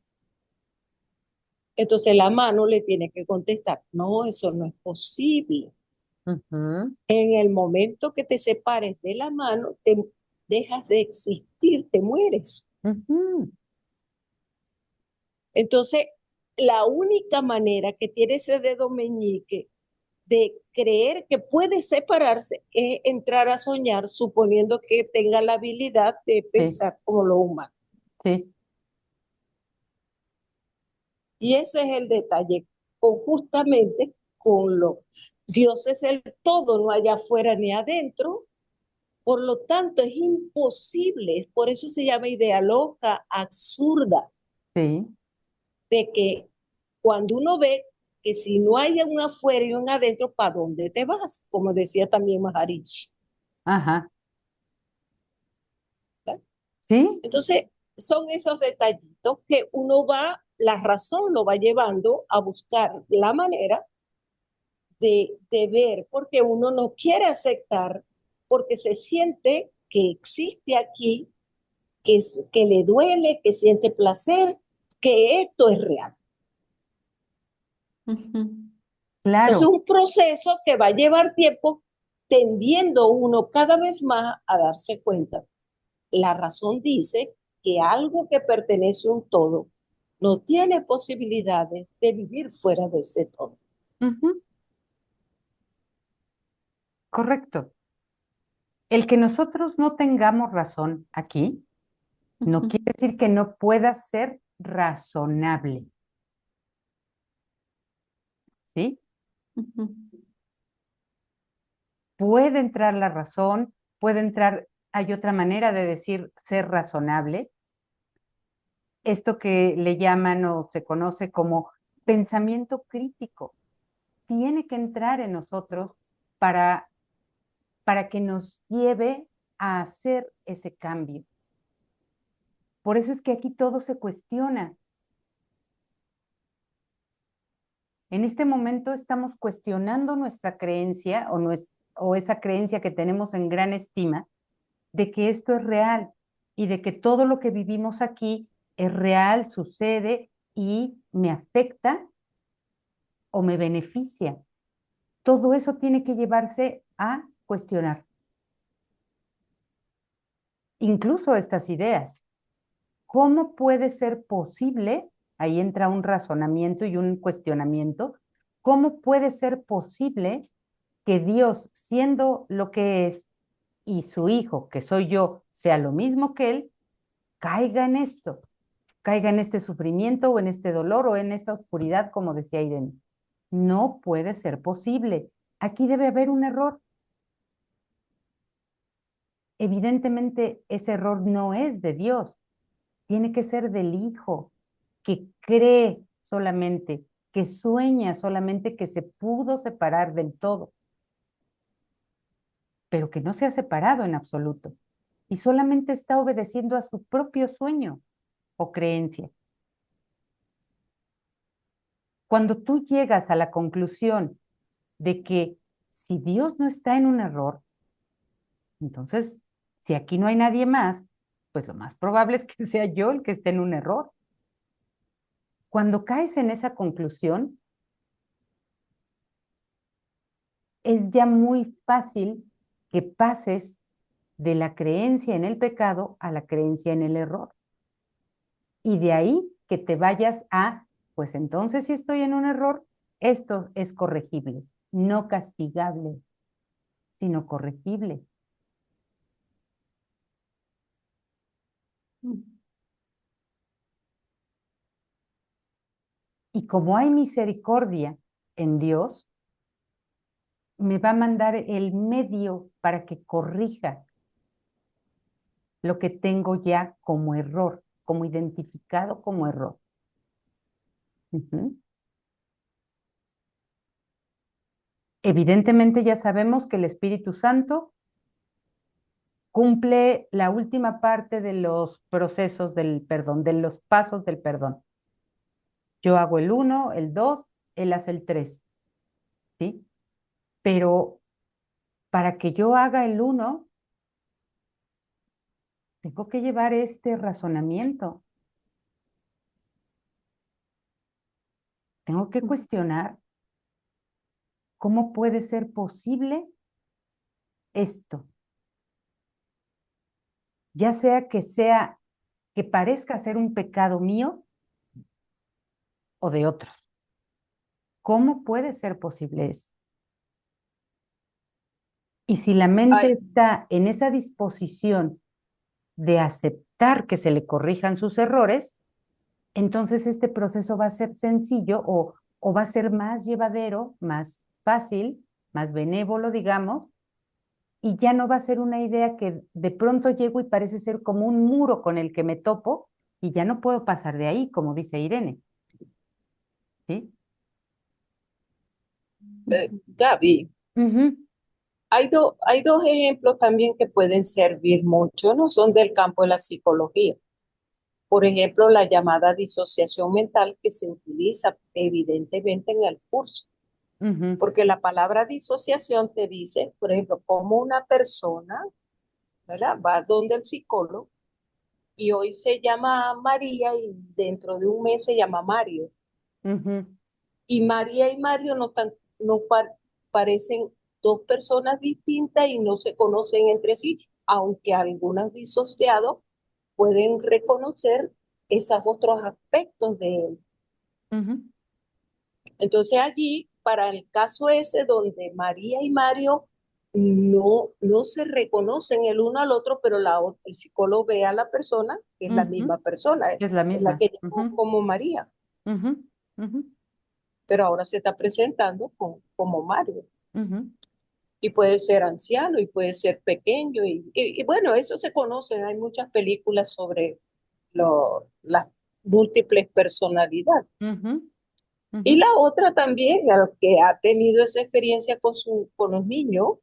Entonces la mano le tiene que contestar, no, eso no es posible. Ujú, En el momento que te separes de la mano, te dejas de existir, te mueres. ujú, Entonces, la única manera que tiene ese dedo meñique de creer que puede separarse es entrar a soñar suponiendo que tenga la habilidad de sí, pensar como lo humano. sí. Y ese es el detalle, justamente con Dios es el todo, no allá afuera ni adentro, por lo tanto es imposible, por eso se llama idea loca, absurda, Sí. de que cuando uno ve que si no hay un afuera y un adentro, ¿para dónde te vas? Como decía también Maharishi. Ajá. ¿Verdad? Sí. Entonces, son esos detallitos que uno va, la razón lo va llevando a buscar la manera de ver, porque uno no quiere aceptar, porque se siente que existe aquí, que le duele, que siente placer, que esto es real. Ujú. Entonces, Claro, un proceso que va a llevar tiempo, tendiendo uno cada vez más a darse cuenta. La razón dice que algo que pertenece a un todo no tiene posibilidades de vivir fuera de ese todo. ujú, correcto. El que nosotros no tengamos razón aquí no Ujú. quiere decir que no pueda ser razonable, ¿sí? Ujú. Puede entrar la razón, puede entrar, hay otra manera de decir ser razonable, esto que le llaman o se conoce como pensamiento crítico, tiene que entrar en nosotros para, para que nos lleve a hacer ese cambio. Por eso es que aquí todo se cuestiona. En este momento estamos cuestionando nuestra creencia o esa creencia que tenemos en gran estima de que esto es real y de que todo lo que vivimos aquí es real, sucede y me afecta o me beneficia. Todo eso tiene que llevarse a cuestionar. Incluso estas ideas. ¿Cómo puede ser posible? Ahí entra un razonamiento y un cuestionamiento. ¿Cómo puede ser posible que Dios, siendo lo que es, y su hijo, que soy yo, sea lo mismo que él, caiga en esto, caiga en este sufrimiento o en este dolor o en esta oscuridad, como decía Irene? No puede ser posible. Aquí debe haber un error. Evidentemente, ese error no es de Dios, tiene que ser del hijo, que cree solamente, que sueña solamente que se pudo separar del todo, pero que no se ha separado en absoluto y solamente está obedeciendo a su propio sueño o creencia. Cuando tú llegas a la conclusión de que si Dios no está en un error, entonces, si aquí no hay nadie más, pues lo más probable es que sea yo el que esté en un error. Cuando caes en esa conclusión, es ya muy fácil que pases de la creencia en el pecado a la creencia en el error. Y de ahí que te vayas a, pues entonces si estoy en un error, esto es corregible, no castigable, sino corregible. Y como hay misericordia en Dios, me va a mandar el medio para que corrija lo que tengo ya como error, como identificado como error. Evidentemente ya sabemos que el Espíritu Santo cumple la última parte de los procesos del perdón, de los pasos del perdón. Yo hago el 1, el 2, él hace el 3, ¿sí? Pero para que yo haga el 1, tengo que llevar este razonamiento. Tengo que cuestionar cómo puede ser posible esto. Ya sea que parezca ser un pecado mío o de otros. ¿Cómo puede ser posible esto? Y si la mente Ay, está en esa disposición de aceptar que se le corrijan sus errores, entonces este proceso va a ser sencillo o va a ser más llevadero, más fácil, más benévolo, digamos, y ya no va a ser una idea que de pronto llego y parece ser como un muro con el que me topo y ya no puedo pasar de ahí, como dice Irene. ¿Sí? Gaby, Ujú. hay dos ejemplos también que pueden servir mucho, no son del campo de la psicología. Por ejemplo, la llamada disociación mental que se utiliza evidentemente en el curso. Ujú, porque la palabra disociación te dice, por ejemplo, como una persona, ¿verdad? Va donde el psicólogo y hoy se llama María y dentro de un mes se llama Mario. ujú, Y María y Mario no parecen dos personas distintas y no se conocen entre sí, aunque algunos disociados pueden reconocer esos otros aspectos de él. ujú, Entonces allí, para el caso ese donde María y Mario no se reconocen el uno al otro, pero el psicólogo ve a la persona, que es la misma ujú. persona, Es la es la misma. que llamó Ujú, como María, ujú, ujú, pero ahora se está presentando como Mario. ujú. Y puede ser anciano y puede ser pequeño. Y bueno, eso se conoce, hay muchas películas sobre las múltiples personalidades. Ujú, ujú, Y la otra también, al que ha tenido esa experiencia con los niños,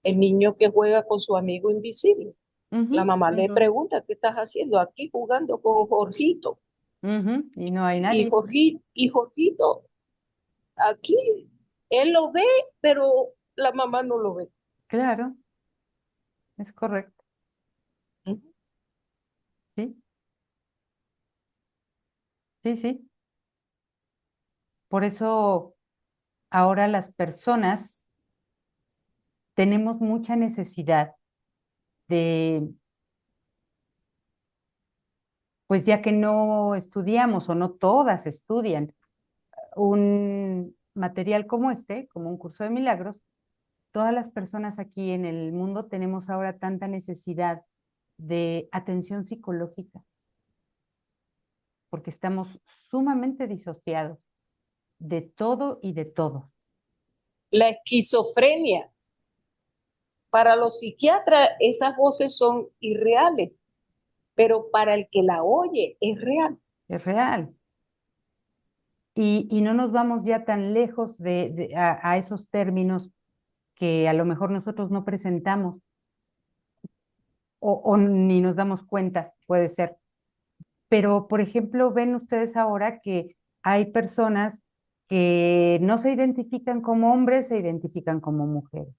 el niño que juega con su amigo invisible. ujú, La mamá le ujú, pregunta, ¿qué estás haciendo aquí jugando con Jorgito? ujú. Y no hay Y nadie. Jorgito, aquí, él lo ve, pero la mamá no lo ve. Claro, es correcto. Ujú. Sí, sí, sí. Por eso ahora las personas tenemos mucha necesidad de, pues ya que no estudiamos o no todas estudian un material como este, como un curso de milagros, todas las personas aquí en el mundo tenemos ahora tanta necesidad de atención psicológica, porque estamos sumamente disociados de todo y de todo. La esquizofrenia. Para los psiquiatras esas voces son irreales, pero para el que la oye es real. Es real. Y no nos vamos ya tan lejos a esos términos que a lo mejor nosotros no presentamos o ni nos damos cuenta, puede ser. Pero, por ejemplo, ven ustedes ahora que hay personas que no se identifican como hombres, se identifican como mujeres.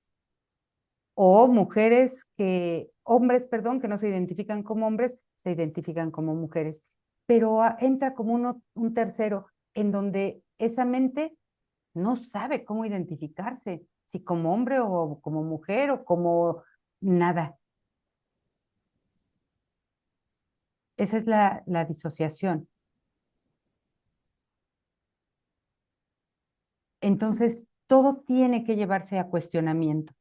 O mujeres hombres, perdón, que no se identifican como hombres, se identifican como mujeres. Pero entra como un tercero en donde esa mente no sabe cómo identificarse, si como hombre o como mujer o como nada. Esa es la disociación. Entonces, todo tiene que llevarse a cuestionamiento,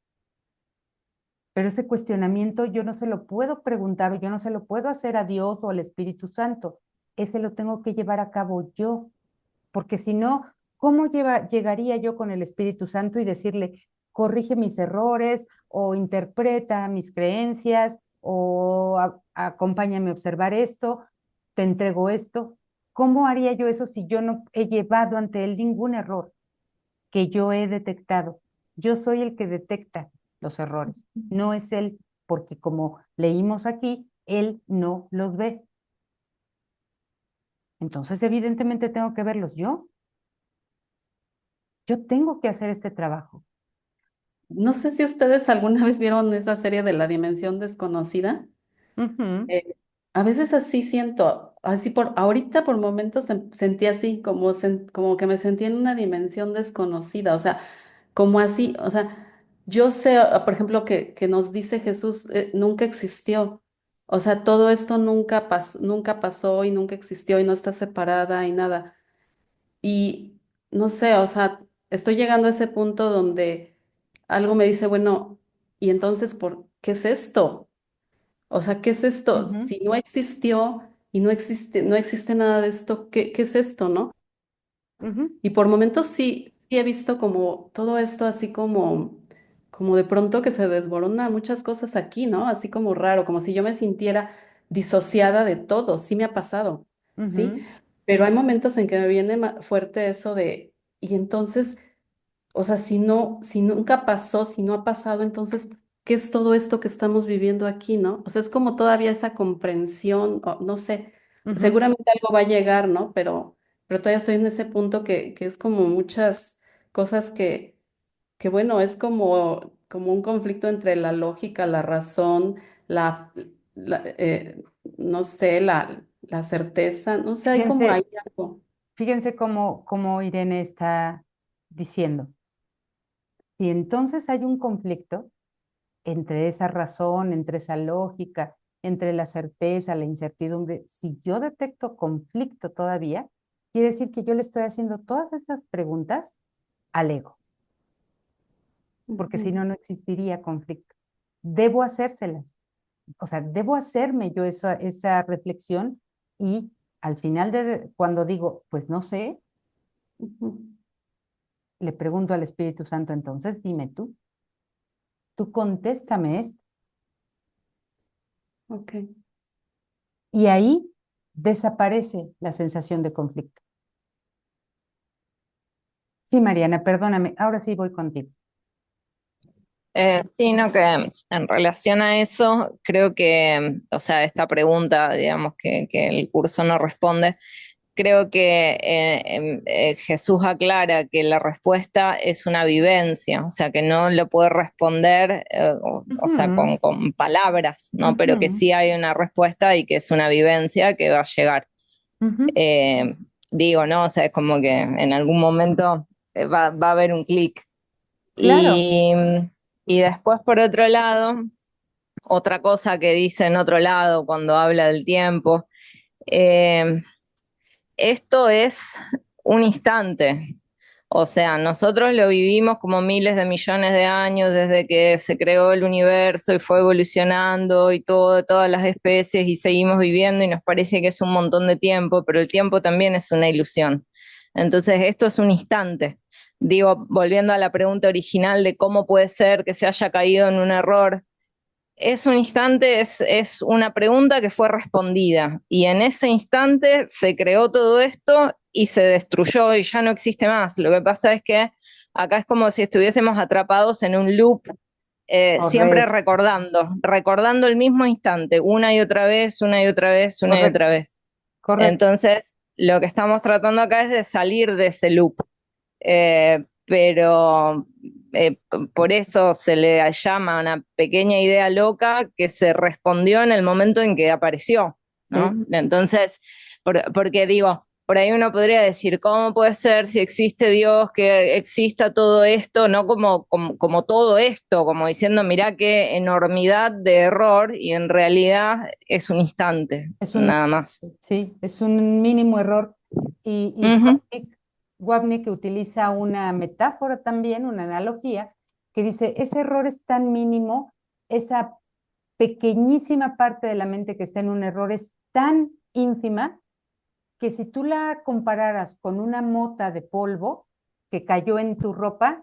pero ese cuestionamiento yo no se lo puedo preguntar o yo no se lo puedo hacer a Dios o al Espíritu Santo. Ese lo tengo que llevar a cabo yo, porque si no, ¿cómo llegaría yo con el Espíritu Santo y decirle, corrige mis errores o interpreta mis creencias o acompáñame a observar esto, te entrego esto? ¿Cómo haría yo eso si yo no he llevado ante él ningún error que yo he detectado? Yo soy el que detecta los errores, no es él, porque como leímos aquí, él no los ve. Entonces, evidentemente tengo que verlos yo. Yo tengo que hacer este trabajo. No sé si ustedes alguna vez vieron esa serie de La Dimensión Desconocida. Ujú, Eh, a veces así siento, así ahorita por momentos sentí así, como que me sentí en una dimensión desconocida, o sea, como así, o sea, yo sé, por ejemplo, que nos dice Jesús, nunca existió, o sea, todo esto nunca pasó y nunca existió y no está separada y nada. Y no sé, o sea, estoy llegando a ese punto donde algo me dice, bueno, ¿y entonces por qué es esto? O sea, ¿qué es esto? ujú, Si no existió y no existe nada de esto, ¿qué es esto, no? ujú, Y por momentos sí he visto como todo esto así como de pronto que se desborona muchas cosas aquí, ¿no? Así como raro, como si yo me sintiera disociada de todo, sí me ha pasado, ¿sí? ujú, Pero hay momentos en que me viene fuerte eso y entonces, o sea, si nunca pasó, si no ha pasado, entonces, ¿qué es todo esto que estamos viviendo aquí, no? O sea, es como todavía esa comprensión, o no sé, ujú, seguramente algo va a llegar, ¿no? Pero todavía estoy en ese punto que es como muchas cosas que bueno, es como un conflicto entre la lógica, la razón, la, no sé, la certeza, no sé, hay como Fíjense, hay algo. fíjense cómo Irene está diciendo. Si entonces hay un conflicto entre esa razón, entre esa lógica, entre la certeza, la incertidumbre, si yo detecto conflicto todavía, quiere decir que yo le estoy haciendo todas estas preguntas al ego, porque si Ujú. no, no existiría conflicto. Debo hacérselas, o sea, debo hacerme yo esa reflexión y al final cuando digo, pues no sé, Ujú. le pregunto al Espíritu Santo, entonces dime tú contéstame esto. Ok. Y ahí desaparece la sensación de conflicto. Sí, Mariana, perdóname, ahora sí voy contigo. Sí, no, que en relación a eso, creo que, o sea, esta pregunta, digamos, que el curso no responde, creo que Jesús aclara que la respuesta es una vivencia, o sea, que no lo puede responder, o sea, Ujú, con palabras, ¿no? Pero que ujú, sí hay una respuesta y que es una vivencia que va a llegar. ujú. Eh, Digo, ¿no? O sea, es como que en algún momento va a haber un clic. Claro, Y, y después, por otro lado, otra cosa que dice en otro lado cuando habla del tiempo, eh, esto es un instante. O sea, nosotros lo vivimos como miles de millones de años desde que se creó el universo y fue evolucionando y todas las especies y seguimos viviendo y nos parece que es un montón de tiempo, pero el tiempo también es una ilusión. Entonces, esto es un instante. Digo, volviendo a la pregunta original de cómo puede ser que se haya caído en un error, es un instante, es una pregunta que fue respondida y en ese instante se creó todo esto y se destruyó y ya no existe más. Lo que pasa es que acá es como si estuviésemos atrapados en un loop, siempre correcto, recordando el mismo instante, una y otra vez, una y otra vez, una y otra correcto, vez. correcto. Entonces, lo que estamos tratando acá es de salir de ese loop. Pero por eso se le llama una pequeña idea loca que se respondió en el momento en que apareció, ¿no? Sí, Entonces, porque digo, por ahí uno podría decir, ¿cómo puede ser si existe Dios que exista todo esto, no como todo esto, como diciendo, mirá qué enormidad de error y en realidad es un instante, es un, nada más. sí, es un mínimo error. Y Ujú. Wapnick utiliza una metáfora también, una analogía, que dice, ese error es tan mínimo, esa pequeñísima parte de la mente que está en un error es tan ínfima que si tú la compararas con una mota de polvo que cayó en tu ropa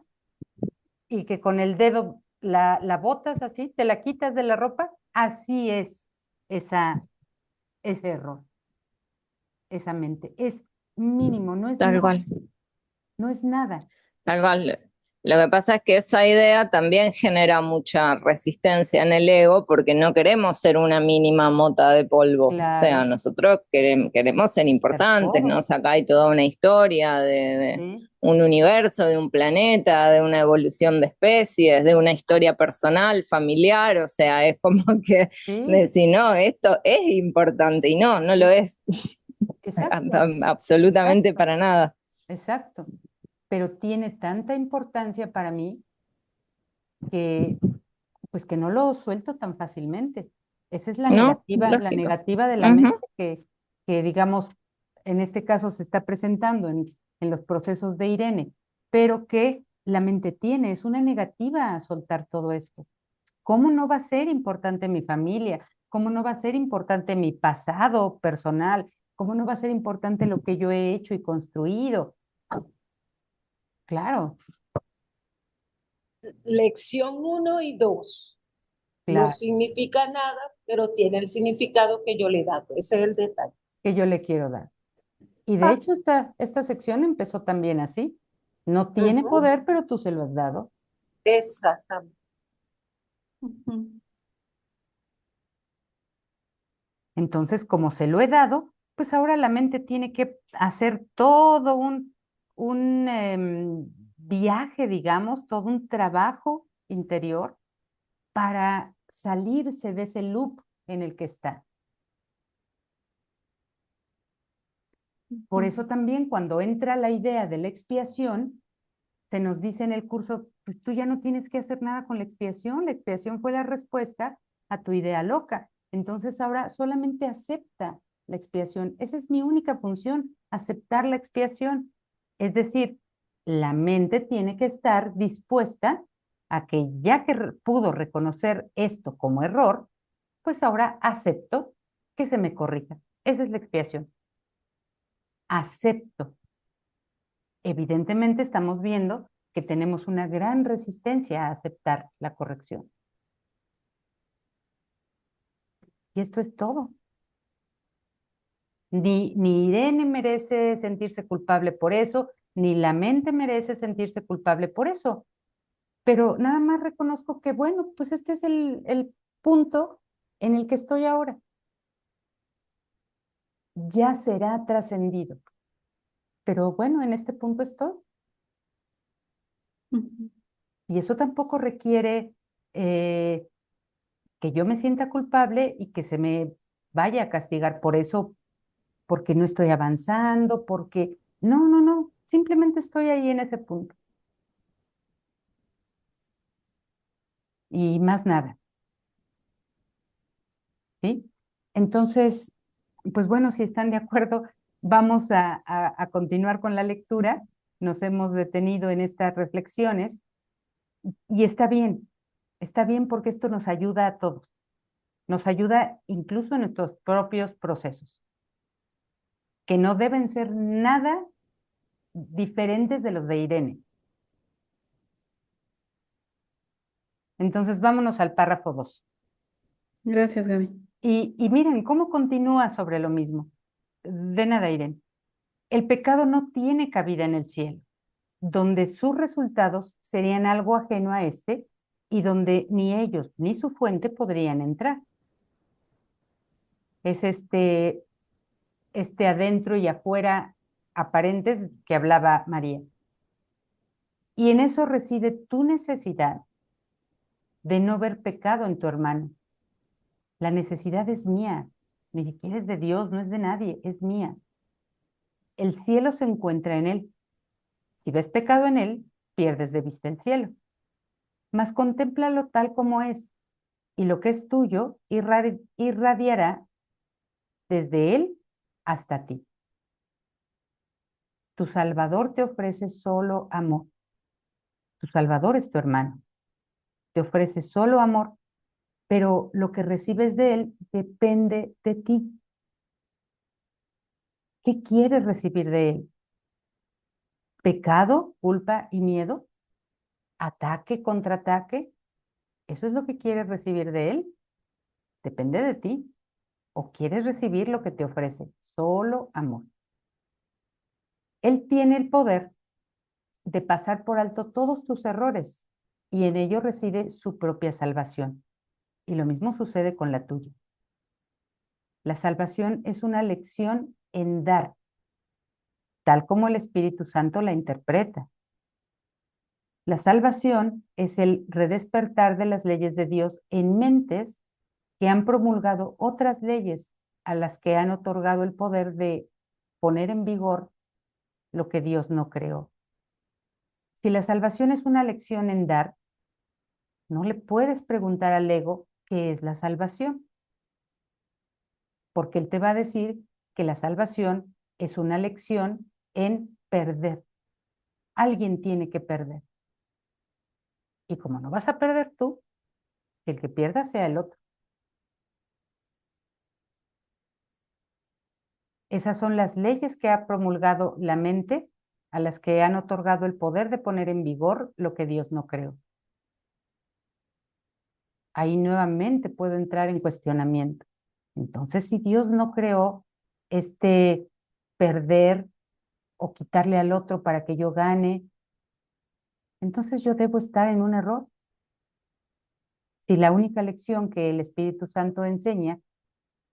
y que con el dedo la botas así, te la quitas de la ropa, así es esa, ese error, esa mente. Es mínimo, no es Tal nada, cual. no es nada. Tal cual. Lo que pasa es que esa idea también genera mucha resistencia en el ego porque no queremos ser una mínima mota de polvo. O sea, Claro, nosotros queremos ser ser importantes, ¿no? todo, O sea, acá hay toda una historia de ¿sí? un universo, de un planeta, de una evolución de especies, de una historia personal, familiar. O sea, es como que Sí, decir, no, esto es importante y no, no lo es exacto, absolutamente exacto, para nada. exacto. Pero tiene tanta importancia para mí que pues que no lo suelto tan fácilmente. Esa es ¿No? la Lógico. negativa de la mente Ujú. que digamos, en este caso se está presentando en los procesos de Irene, pero que la mente tiene, es una negativa a soltar todo esto. ¿Cómo no va a ser importante mi familia? ¿Cómo no va a ser importante mi pasado personal? ¿Cómo no va a ser importante lo que yo he hecho y construido? Claro, Lección 1 y 2. No claro, significa nada, pero tiene el significado que yo le he dado. Ese es el detalle. que yo le quiero dar. Y de Ah, hecho, esta sección empezó también así. No tiene ujú, poder, pero tú se lo has dado. exactamente. Ujú. Entonces, como se lo he dado, pues ahora la mente tiene que hacer todo un viaje, digamos, todo un trabajo interior para salirse de ese loop en el que está. Por eso también cuando entra la idea de la expiación, se nos dice en el curso, pues tú ya no tienes que hacer nada con la expiación fue la respuesta a tu idea loca. Entonces ahora solamente acepta la expiación. Esa es mi única función, aceptar la expiación. Es decir, la mente tiene que estar dispuesta a que ya que pudo reconocer esto como error, pues ahora acepto que se me corrija. Esa es la expiación. Acepto. Evidentemente estamos viendo que tenemos una gran resistencia a aceptar la corrección. Y esto es todo. Ni Irene merece sentirse culpable por eso, ni la mente merece sentirse culpable por eso. Pero nada más reconozco que, bueno, pues este es el punto en el que estoy ahora. Ya será trascendido. Pero bueno, en este punto estoy. Y eso tampoco requiere que yo me sienta culpable y que se me vaya a castigar por eso, porque no estoy avanzando, porque no, simplemente estoy ahí en ese punto. Y más nada, ¿sí? Entonces, pues bueno, si están de acuerdo, vamos a continuar con la lectura. Nos hemos detenido en estas reflexiones y está bien porque esto nos ayuda a todos, nos ayuda incluso en nuestros propios procesos, que no deben ser nada diferentes de los de Irene. Entonces, vámonos al párrafo 2. Gracias, Gaby. Y miren, ¿cómo continúa sobre lo mismo? De nada, Irene. El pecado no tiene cabida en el cielo, donde sus resultados serían algo ajeno a este y donde ni ellos ni su fuente podrían entrar. Es este adentro y afuera aparentes que hablaba María. Y en eso reside tu necesidad de no ver pecado en tu hermano. La necesidad es mía, ni siquiera es de Dios, no es de nadie, es mía. El cielo se encuentra en él. Si ves pecado en él, pierdes de vista el cielo. Mas contémplalo tal como es, y lo que es tuyo irradiará desde él hasta ti. Tu Salvador te ofrece solo amor. Tu Salvador es tu hermano. Te ofrece solo amor, pero lo que recibes de él depende de ti. ¿Qué quieres recibir de él? ¿Pecado, culpa y miedo? ¿Ataque, contraataque? ¿Eso es lo que quieres recibir de él? Depende de ti. ¿O quieres recibir lo que te ofrece? Solo amor. Él tiene el poder de pasar por alto todos tus errores y en ello reside su propia salvación. Y lo mismo sucede con la tuya. La salvación es una lección en dar, tal como el Espíritu Santo la interpreta. La salvación es el redespertar de las leyes de Dios en mentes que han promulgado otras leyes a las que han otorgado el poder de poner en vigor lo que Dios no creó. Si la salvación es una lección en dar, no le puedes preguntar al ego qué es la salvación, porque él te va a decir que la salvación es una lección en perder. Alguien tiene que perder. Y como no vas a perder tú, que el que pierda sea el otro. Esas son las leyes que ha promulgado la mente, a las que han otorgado el poder de poner en vigor lo que Dios no creó. Ahí nuevamente puedo entrar en cuestionamiento. Entonces, si Dios no creó este perder o quitarle al otro para que yo gane, entonces yo debo estar en un error. Si la única lección que el Espíritu Santo enseña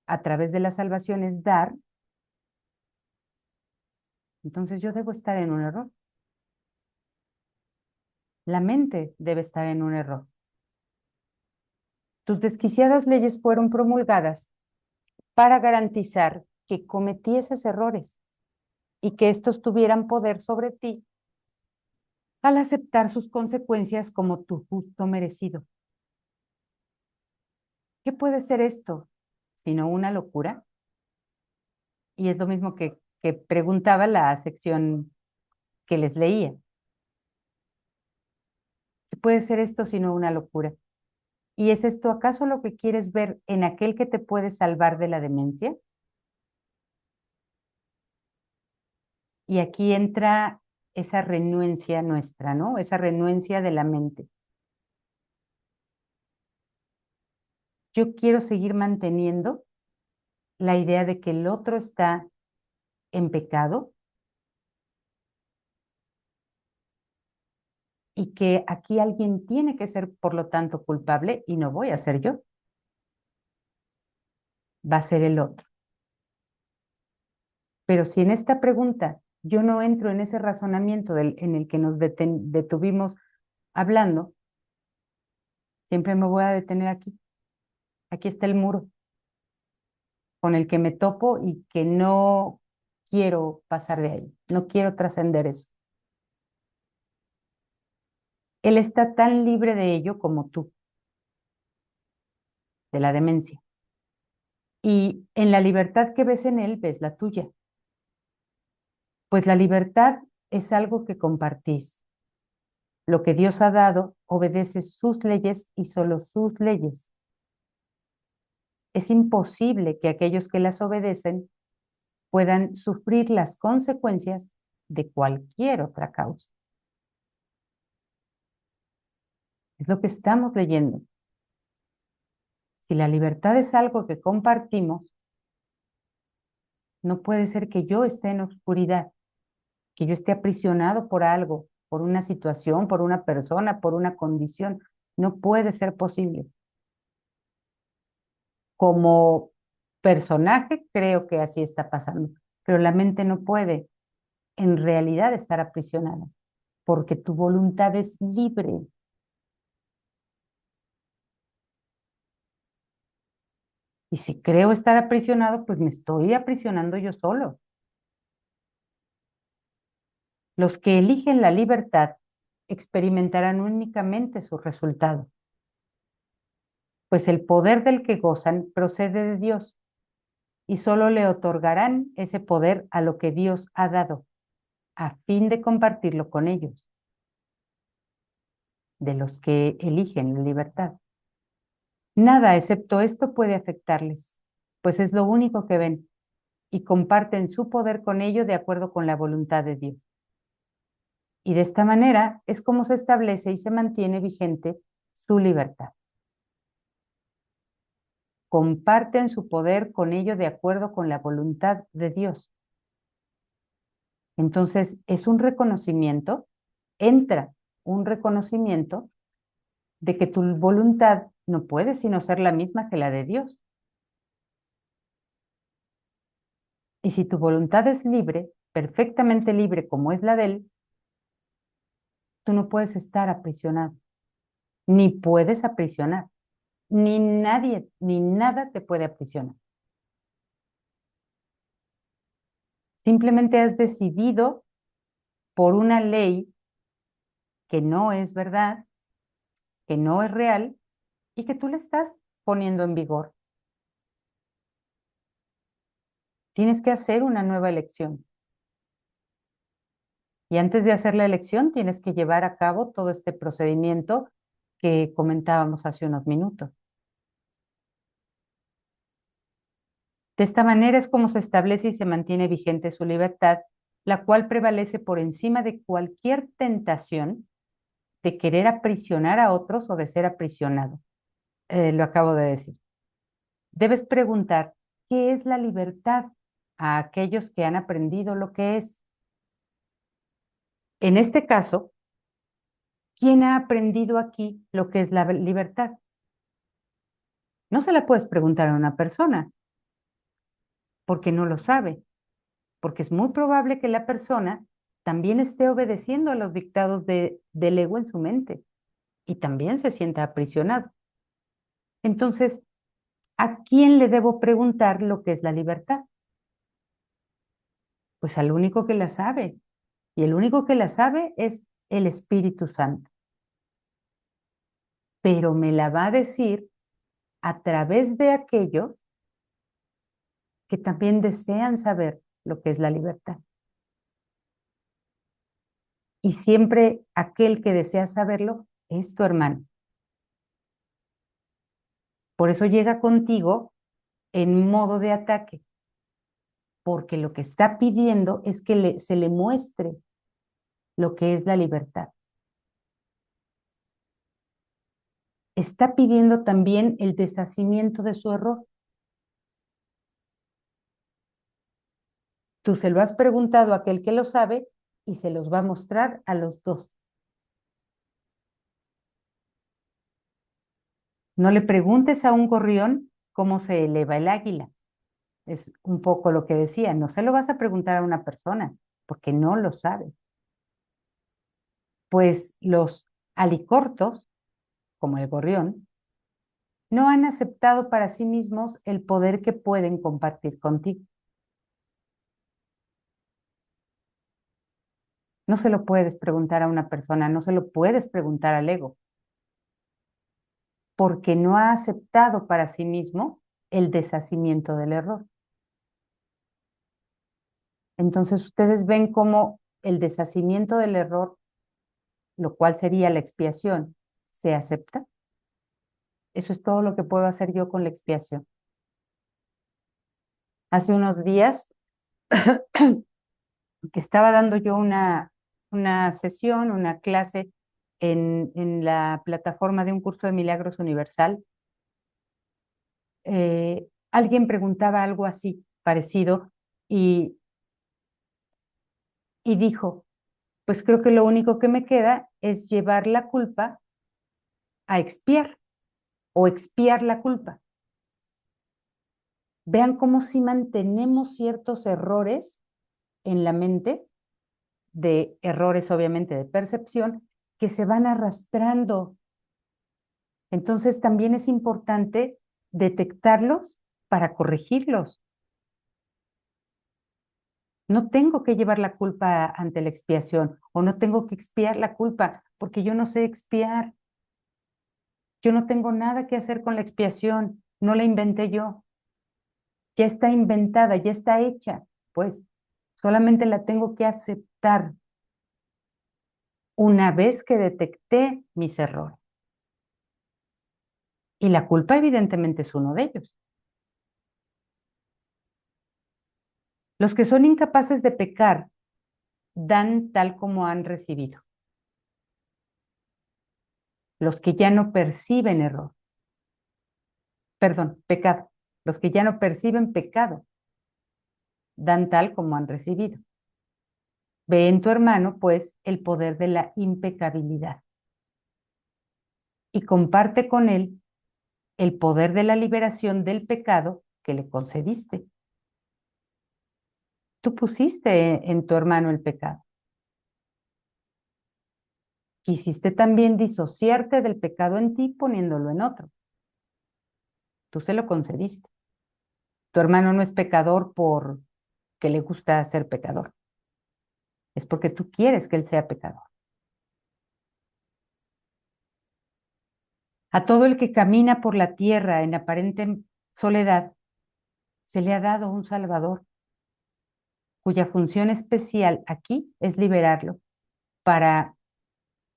a través de la salvación es dar, entonces yo debo estar en un error. La mente debe estar en un error. Tus desquiciadas leyes fueron promulgadas para garantizar que cometieses errores y que estos tuvieran poder sobre ti al aceptar sus consecuencias como tu justo merecido. ¿Qué puede ser esto sino una locura? Y es lo mismo que preguntaba la sección que les leía. ¿Qué puede ser esto sino una locura? ¿Y es esto acaso lo que quieres ver en aquel que te puede salvar de la demencia? Y aquí entra esa renuencia nuestra, ¿no? Esa renuencia de la mente. Yo quiero seguir manteniendo la idea de que el otro está en pecado y que aquí alguien tiene que ser, por lo tanto, culpable y no voy a ser yo, va a ser el otro. Pero si en esta pregunta yo no entro en ese razonamiento en el que nos detuvimos hablando, siempre me voy a detener aquí. Aquí está el muro con el que me topo y que no quiero pasar de ahí, no quiero trascender eso. Él está tan libre de ello como tú, de la demencia. Y en la libertad que ves en él, ves la tuya. Pues la libertad es algo que compartís. Lo que Dios ha dado obedece sus leyes y solo sus leyes. Es imposible que aquellos que las obedecen puedan sufrir las consecuencias de cualquier otra causa. Es lo que estamos leyendo. Si la libertad es algo que compartimos, no puede ser que yo esté en oscuridad, que yo esté aprisionado por algo, por una situación, por una persona, por una condición. No puede ser posible. Como personaje, creo que así está pasando, pero la mente no puede en realidad estar aprisionada, porque tu voluntad es libre. Y si creo estar aprisionado, pues me estoy aprisionando yo solo. Los que eligen la libertad experimentarán únicamente su resultado, pues el poder del que gozan procede de Dios y solo le otorgarán ese poder a lo que Dios ha dado, a fin de compartirlo con ellos, de los que eligen la libertad. Nada excepto esto puede afectarles, pues es lo único que ven y comparten su poder con ello de acuerdo con la voluntad de Dios. Y de esta manera es como se establece y se mantiene vigente su libertad. Comparten su poder con ello de acuerdo con la voluntad de Dios. Entonces es un reconocimiento, entra un reconocimiento de que tu voluntad no puede sino ser la misma que la de Dios. Y si tu voluntad es libre, perfectamente libre como es la de Él, tú no puedes estar aprisionado, ni puedes aprisionar, ni nadie, ni nada te puede aprisionar. Simplemente has decidido por una ley que no es verdad, que no es real y que tú le estás poniendo en vigor. Tienes que hacer una nueva elección. Y antes de hacer la elección, tienes que llevar a cabo todo este procedimiento que comentábamos hace unos minutos. De esta manera es como se establece y se mantiene vigente su libertad, la cual prevalece por encima de cualquier tentación de querer aprisionar a otros o de ser aprisionado. Lo acabo de decir. Debes preguntar, ¿qué es la libertad a aquellos que han aprendido lo que es? En este caso, ¿quién ha aprendido aquí lo que es la libertad? No se la puedes preguntar a una persona porque no lo sabe, porque es muy probable que la persona también esté obedeciendo a los dictados del ego en su mente y también se sienta aprisionado. Entonces, ¿a quién le debo preguntar lo que es la libertad? Pues al único que la sabe. Y el único que la sabe es el Espíritu Santo. Pero me la va a decir a través de aquellos que también desean saber lo que es la libertad. Y siempre aquel que desea saberlo es tu hermano. Por eso llega contigo en modo de ataque, porque lo que está pidiendo es que se le muestre lo que es la libertad. Está pidiendo también el deshacimiento de su error. Tú se lo has preguntado a aquel que lo sabe y se los va a mostrar a los dos. No le preguntes a un gorrión cómo se eleva el águila. Es un poco lo que decía. No se lo vas a preguntar a una persona porque no lo sabe. Pues los alicortos, como el gorrión, no han aceptado para sí mismos el poder que pueden compartir contigo. No se lo puedes preguntar a una persona, no se lo puedes preguntar al ego, porque no ha aceptado para sí mismo el deshacimiento del error. Entonces ustedes ven cómo el deshacimiento del error, lo cual sería la expiación, se acepta. Eso es todo lo que puedo hacer yo con la expiación. Hace unos días que estaba dando yo una sesión, una clase en la plataforma de un curso de Milagros Universal, alguien preguntaba algo así, parecido, y, y dijo, pues creo que lo único que me queda es llevar la culpa a expiar o expiar la culpa. Vean cómo si mantenemos ciertos errores en la mente, de errores obviamente de percepción, que se van arrastrando. Entonces también es importante detectarlos para corregirlos. No tengo que llevar la culpa ante la expiación o no tengo que expiar la culpa porque yo no sé expiar. Yo no tengo nada que hacer con la expiación, no la inventé yo. Ya está inventada, ya está hecha, pues solamente la tengo que aceptar una vez que detecté mis errores. Y la culpa evidentemente es uno de ellos. Los que son incapaces de pecar dan tal como han recibido. Los que ya no perciben error. Perdón, pecado. Los que ya no perciben pecado dan tal como han recibido. Ve en tu hermano, pues, el poder de la impecabilidad y comparte con él el poder de la liberación del pecado que le concediste. Tú pusiste en tu hermano el pecado. Quisiste también disociarte del pecado en ti poniéndolo en otro. Tú se lo concediste. Tu hermano no es pecador porque le gusta ser pecador. Es porque tú quieres que él sea pecador. A todo el que camina por la tierra en aparente soledad, se le ha dado un Salvador, cuya función especial aquí es liberarlo, para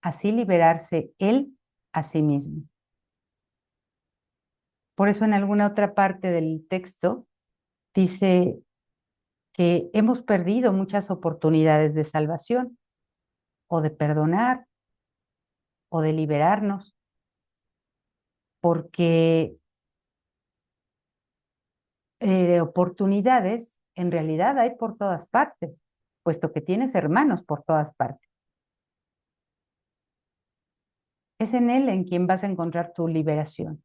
así liberarse él a sí mismo. Por eso en alguna otra parte del texto dice que hemos perdido muchas oportunidades de salvación, o de perdonar, o de liberarnos, porque oportunidades en realidad hay por todas partes, puesto que tienes hermanos por todas partes. Es en él en quien vas a encontrar tu liberación.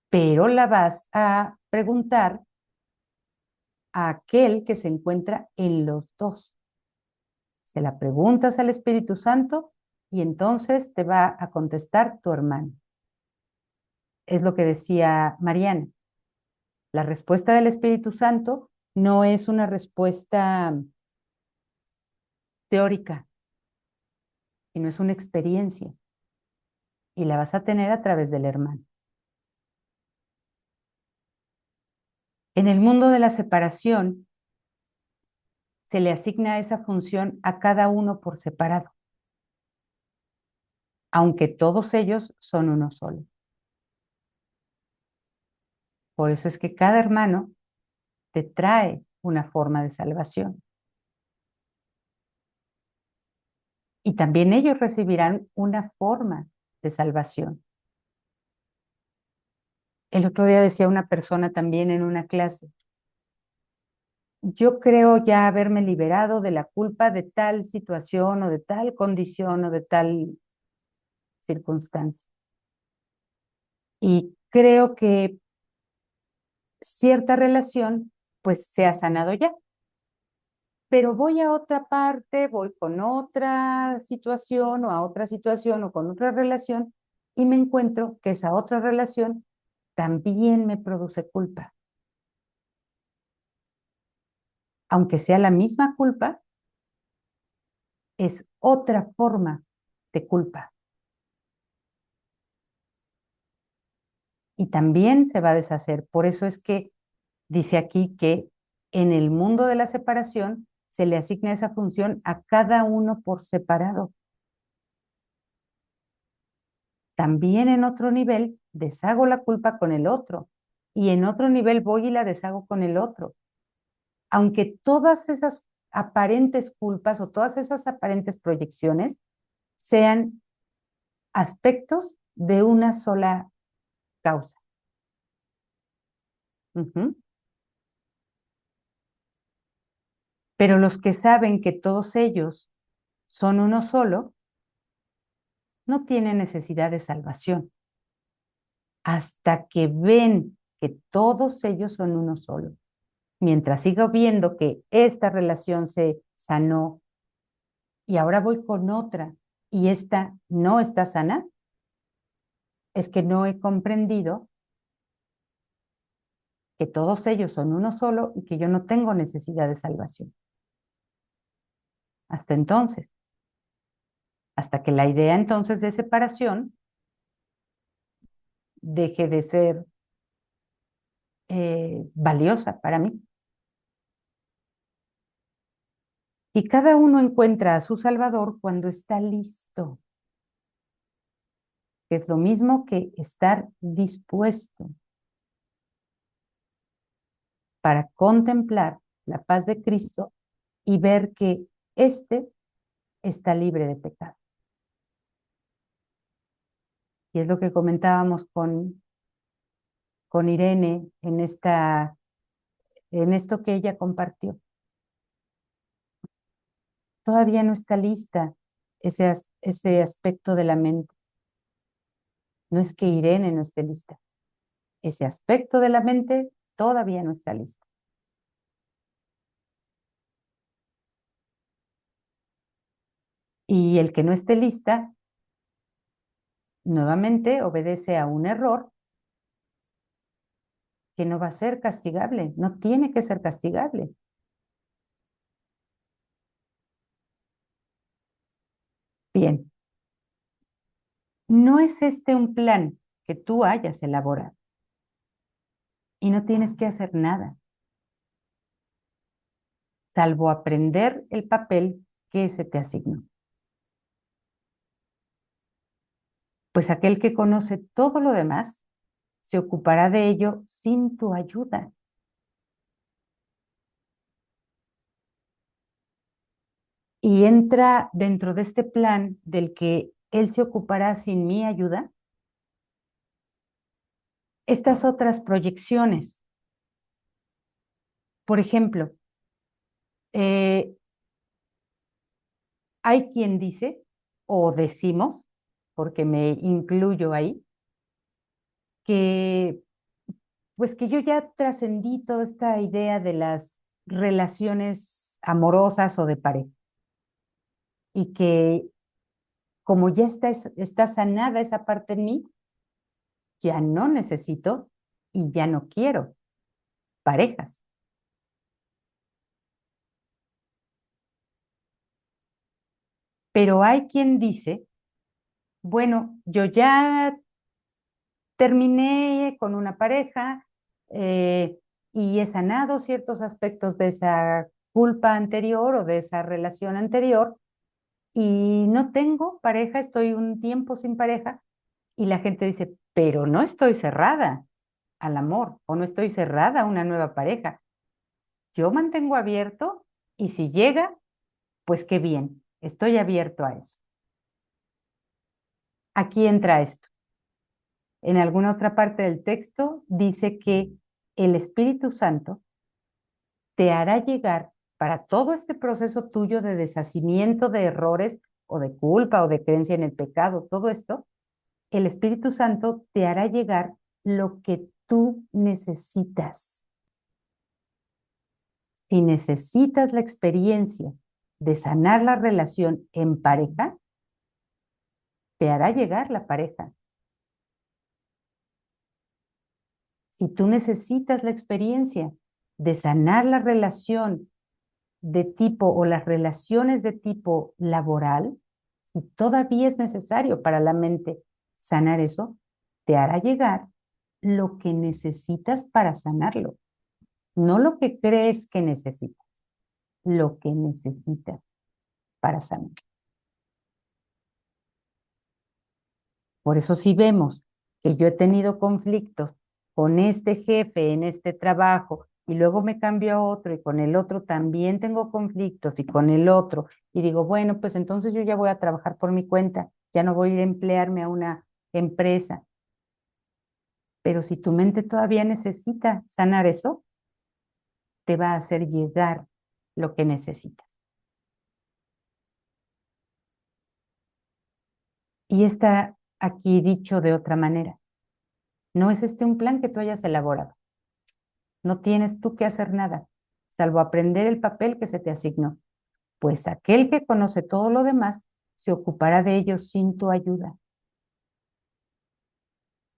Pero la vas a preguntar a aquel que se encuentra en los dos. Se la preguntas al Espíritu Santo y entonces te va a contestar tu hermano. Es lo que decía Mariana. La respuesta del Espíritu Santo no es una respuesta teórica, sino es una experiencia. Y la vas a tener a través del hermano. En el mundo de la separación, se le asigna esa función a cada uno por separado, aunque todos ellos son uno solo. Por eso es que cada hermano te trae una forma de salvación. Y también ellos recibirán una forma de salvación. El otro día decía una persona también en una clase, yo creo ya haberme liberado de la culpa de tal situación o de tal condición o de tal circunstancia. Y creo que cierta relación pues se ha sanado ya. Pero voy a otra parte, voy con otra situación o a otra situación o con otra relación y me encuentro que esa otra relación también me produce culpa. Aunque sea la misma culpa, es otra forma de culpa. Y también se va a deshacer. Por eso es que dice aquí que en el mundo de la separación se le asigna esa función a cada uno por separado. También en otro nivel deshago la culpa con el otro y en otro nivel voy y la deshago con el otro. Aunque todas esas aparentes culpas o todas esas aparentes proyecciones sean aspectos de una sola causa. Pero los que saben que todos ellos son uno solo, no tienen necesidad de salvación, hasta que ven que todos ellos son uno solo. Mientras sigo viendo que esta relación se sanó y ahora voy con otra y esta no está sana, es que no he comprendido que todos ellos son uno solo y que yo no tengo necesidad de salvación. Hasta entonces, hasta que la idea entonces de separación deje de ser valiosa para mí. Y cada uno encuentra a su Salvador cuando está listo, que es lo mismo que estar dispuesto para contemplar la paz de Cristo y ver que éste está libre de pecado. Y es lo que comentábamos con Irene en esto que ella compartió. Todavía no está lista ese aspecto de la mente. No es que Irene no esté lista. Ese aspecto de la mente todavía no está listo. Y el que no esté lista, nuevamente obedece a un error que no va a ser castigable, no tiene que ser castigable. Bien, no es este un plan que tú hayas elaborado y no tienes que hacer nada, salvo aprender el papel que se te asignó. Pues aquel que conoce todo lo demás se ocupará de ello sin tu ayuda. Y entra dentro de este plan del que él se ocupará sin mi ayuda estas otras proyecciones. Por ejemplo, hay quien dice, o decimos, porque me incluyo ahí, que pues que yo ya trascendí toda esta idea de las relaciones amorosas o de pareja. y que como ya está sanada esa parte en mí, ya no necesito y ya no quiero parejas. Pero hay quien dice, bueno, yo ya terminé con una pareja y he sanado ciertos aspectos de esa culpa anterior o de esa relación anterior y no tengo pareja, estoy un tiempo sin pareja y la gente dice, pero no estoy cerrada al amor o no estoy cerrada a una nueva pareja. Yo mantengo abierto y si llega, pues qué bien, estoy abierto a eso. Aquí entra esto. En alguna otra parte del texto dice que el Espíritu Santo te hará llegar para todo este proceso tuyo de deshacimiento de errores o de culpa o de creencia en el pecado, todo esto, el Espíritu Santo te hará llegar lo que tú necesitas. Si necesitas la experiencia de sanar la relación en pareja, te hará llegar la pareja. Si tú necesitas la experiencia de sanar la relación de tipo o las relaciones de tipo laboral, y todavía es necesario para la mente sanar eso, te hará llegar lo que necesitas para sanarlo, no lo que crees que necesitas, lo que necesitas para sanar. Por eso si vemos que yo he tenido conflictos con este jefe en este trabajo y luego me cambio a otro y con el otro también tengo conflictos y con el otro y digo, bueno, pues entonces yo ya voy a trabajar por mi cuenta, ya no voy a ir a emplearme a una empresa. Pero si tu mente todavía necesita sanar eso, te va a hacer llegar lo que necesitas. Y está aquí dicho de otra manera. No es este un plan que tú hayas elaborado. No tienes tú que hacer nada, salvo aprender el papel que se te asignó, pues aquel que conoce todo lo demás se ocupará de ello sin tu ayuda.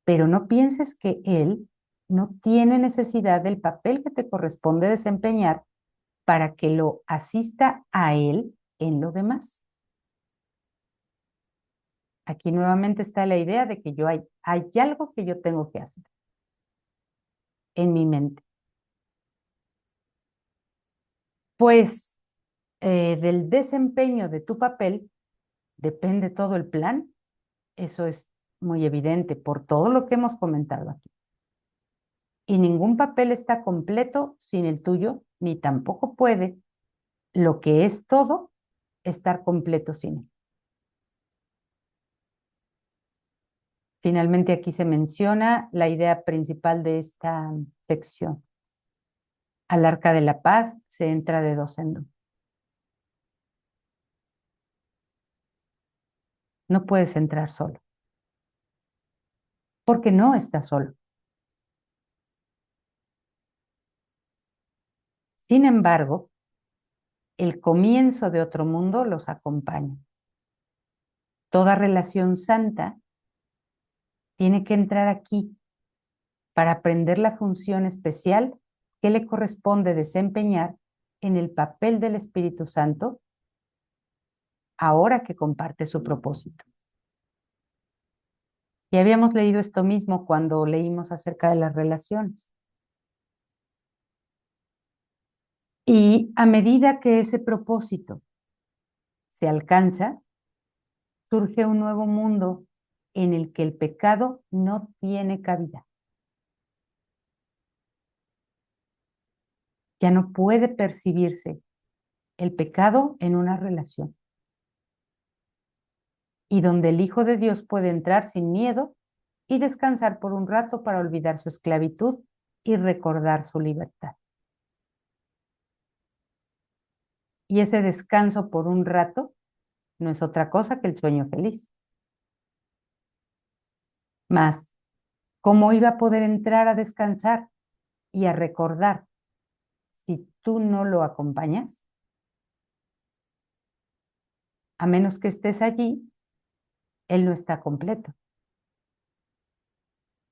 Pero no pienses que él no tiene necesidad del papel que te corresponde desempeñar para que lo asista a él en lo demás. Aquí nuevamente está la idea de que hay algo que yo tengo que hacer en mi mente. Pues del desempeño de tu papel depende todo el plan. Eso es muy evidente por todo lo que hemos comentado aquí. Y ningún papel está completo sin el tuyo, ni tampoco puede lo que es todo estar completo sin él. Finalmente aquí se menciona la idea principal de esta sección. Al arca de la paz se entra de dos en dos. No puedes entrar solo, porque no estás solo. Sin embargo, el comienzo de otro mundo los acompaña. Toda relación santa tiene que entrar aquí para aprender la función especial que le corresponde desempeñar en el papel del Espíritu Santo ahora que comparte su propósito. Y habíamos leído esto mismo cuando leímos acerca de las relaciones. Y a medida que ese propósito se alcanza, surge un nuevo mundo en el que el pecado no tiene cabida. Ya no puede percibirse el pecado en una relación. Y donde el Hijo de Dios puede entrar sin miedo y descansar por un rato para olvidar su esclavitud y recordar su libertad. Y ese descanso por un rato no es otra cosa que el sueño feliz. Mas, ¿cómo iba a poder entrar a descansar y a recordar si tú no lo acompañas? a menos que estés allí, él no está completo.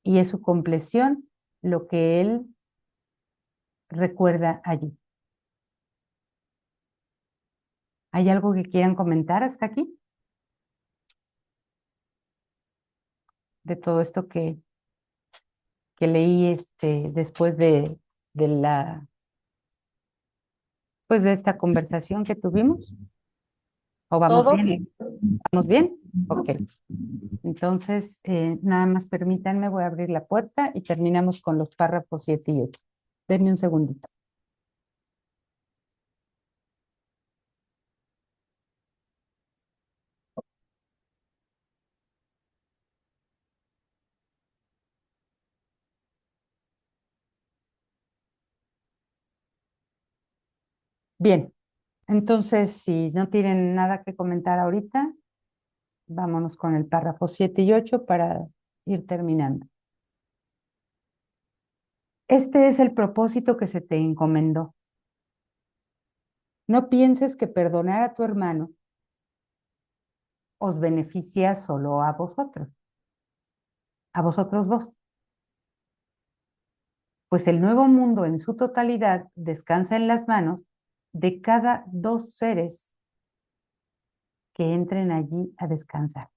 Y es su compleción lo que él recuerda allí. ¿Hay algo que quieran comentar hasta aquí? De todo esto que leí después de pues de esta conversación que tuvimos. ¿O vamos Todo bien? bien. ¿Vamos bien? Ok. Entonces, nada más permítanme, voy a abrir la puerta y terminamos con los párrafos 7 y 8. Denme un segundito. Bien, entonces, si no tienen nada que comentar ahorita, vámonos con el párrafo 7 y 8 para ir terminando. Este es el propósito que se te encomendó. No pienses que perdonar a tu hermano os beneficia solo a vosotros dos. Pues el nuevo mundo en su totalidad descansa en las manos de cada dos seres que entren allí a descansar.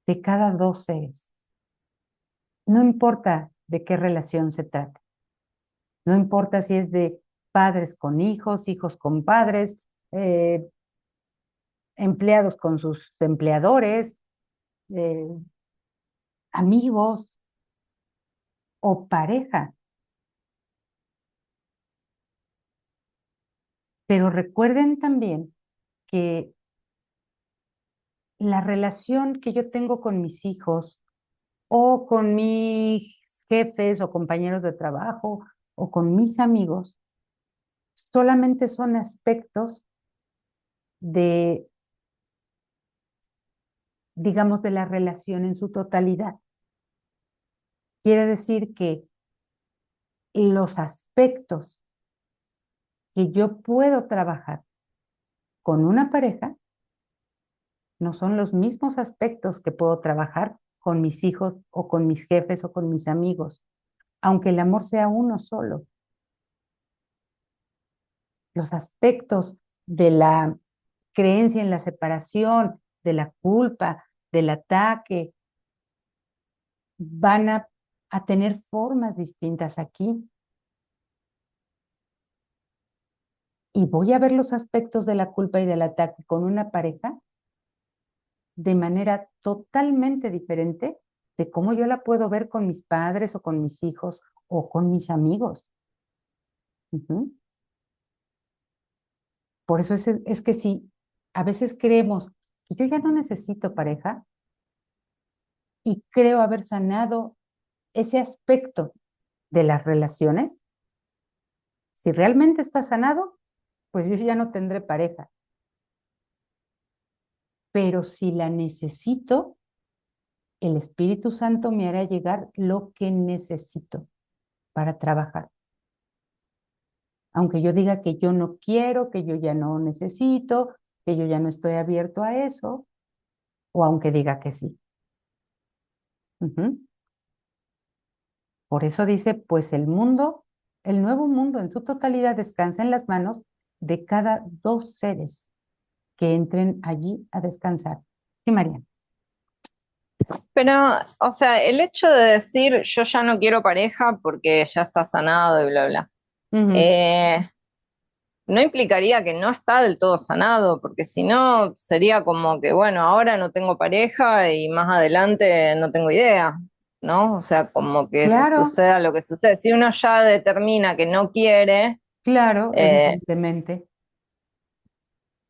De cada dos seres. No importa de qué relación se trate. No importa si es de padres con hijos, hijos con padres, empleados con sus empleadores, eh, amigos o pareja. Pero recuerden también que la relación que yo tengo con mis hijos o con mis jefes o compañeros de trabajo o con mis amigos solamente son aspectos de, digamos, de la relación en su totalidad. Quiere decir que los aspectos que yo puedo trabajar con una pareja no son los mismos aspectos que puedo trabajar con mis hijos o con mis jefes o con mis amigos, aunque el amor sea uno solo. Los aspectos de la creencia en la separación, de la culpa, del ataque, van a tener formas distintas aquí. Y voy a ver los aspectos de la culpa y del ataque con una pareja de manera totalmente diferente de cómo yo la puedo ver con mis padres o con mis hijos o con mis amigos. Ujú. Por eso es que si a veces creemos que yo ya no necesito pareja y creo haber sanado ese aspecto de las relaciones, si realmente está sanado, pues yo ya no tendré pareja. Pero si la necesito, el Espíritu Santo me hará llegar lo que necesito para trabajar. Aunque yo diga que yo no quiero, que yo ya no necesito, que yo ya no estoy abierto a eso, o aunque diga que sí. Ujú. Por eso dice, pues el mundo, el nuevo mundo en su totalidad descansa en las manos de cada dos seres que entren allí a descansar. Sí, María. Pero, o sea, el hecho de decir yo ya no quiero pareja porque ya está sanado y bla, bla, Ujú. eh, no implicaría que no está del todo sanado, porque si no sería como que, bueno, ahora no tengo pareja y más adelante no tengo idea, ¿no? O sea, como que Claro, suceda lo que sucede. Si uno ya determina que no quiere, claro, eh, evidentemente.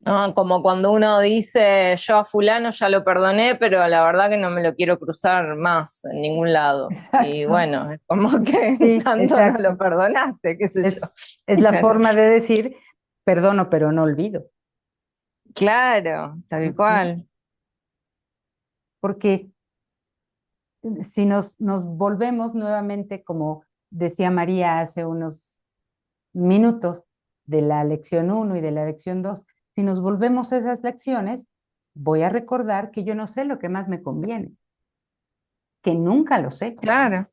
¿no? Como cuando uno dice, yo a fulano ya lo perdoné, pero la verdad que no me lo quiero cruzar más en ningún lado. Y Exacto. bueno, es como que Sí, tanto no lo exacto. perdonaste, qué sé yo. Es la forma de decir, perdono, pero no olvido. Claro, tal Ujú. cual. Porque si nos volvemos nuevamente, como decía María hace unos minutos, de la lección 1 y de la lección 2, si nos volvemos a esas lecciones, voy a recordar que yo no sé lo que más me conviene, que nunca lo sé. Claro,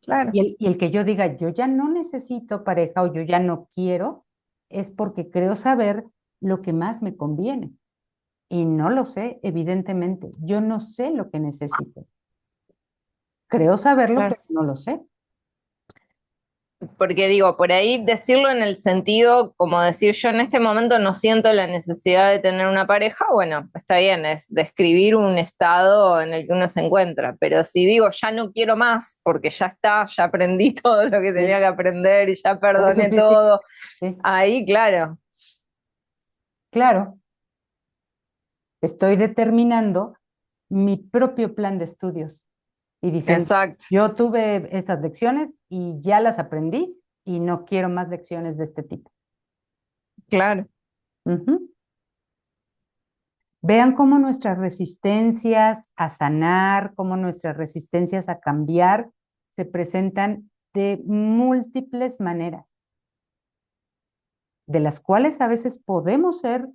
claro, Y el que yo diga, yo ya no necesito pareja o yo ya no quiero, es porque creo saber lo que más me conviene. Y no lo sé, evidentemente. Yo no sé lo que necesito. Creo saberlo, claro. pero no lo sé. Porque digo, por ahí decirlo en el sentido, como decir yo en este momento no siento la necesidad de tener una pareja, bueno, está bien, es describir un estado en el que uno se encuentra, pero si digo ya no quiero más, porque ya está, ya aprendí todo lo que tenía que aprender y ya Ya es perdoné suficiente. todo, Sí, ahí claro, claro, estoy determinando mi propio plan de estudios y diciendo, exacto, yo tuve estas lecciones y ya las aprendí y no quiero más lecciones de este tipo. claro, Ujú. Vean cómo nuestras resistencias a sanar, cómo nuestras resistencias a cambiar se presentan de múltiples maneras, de las cuales a veces podemos ser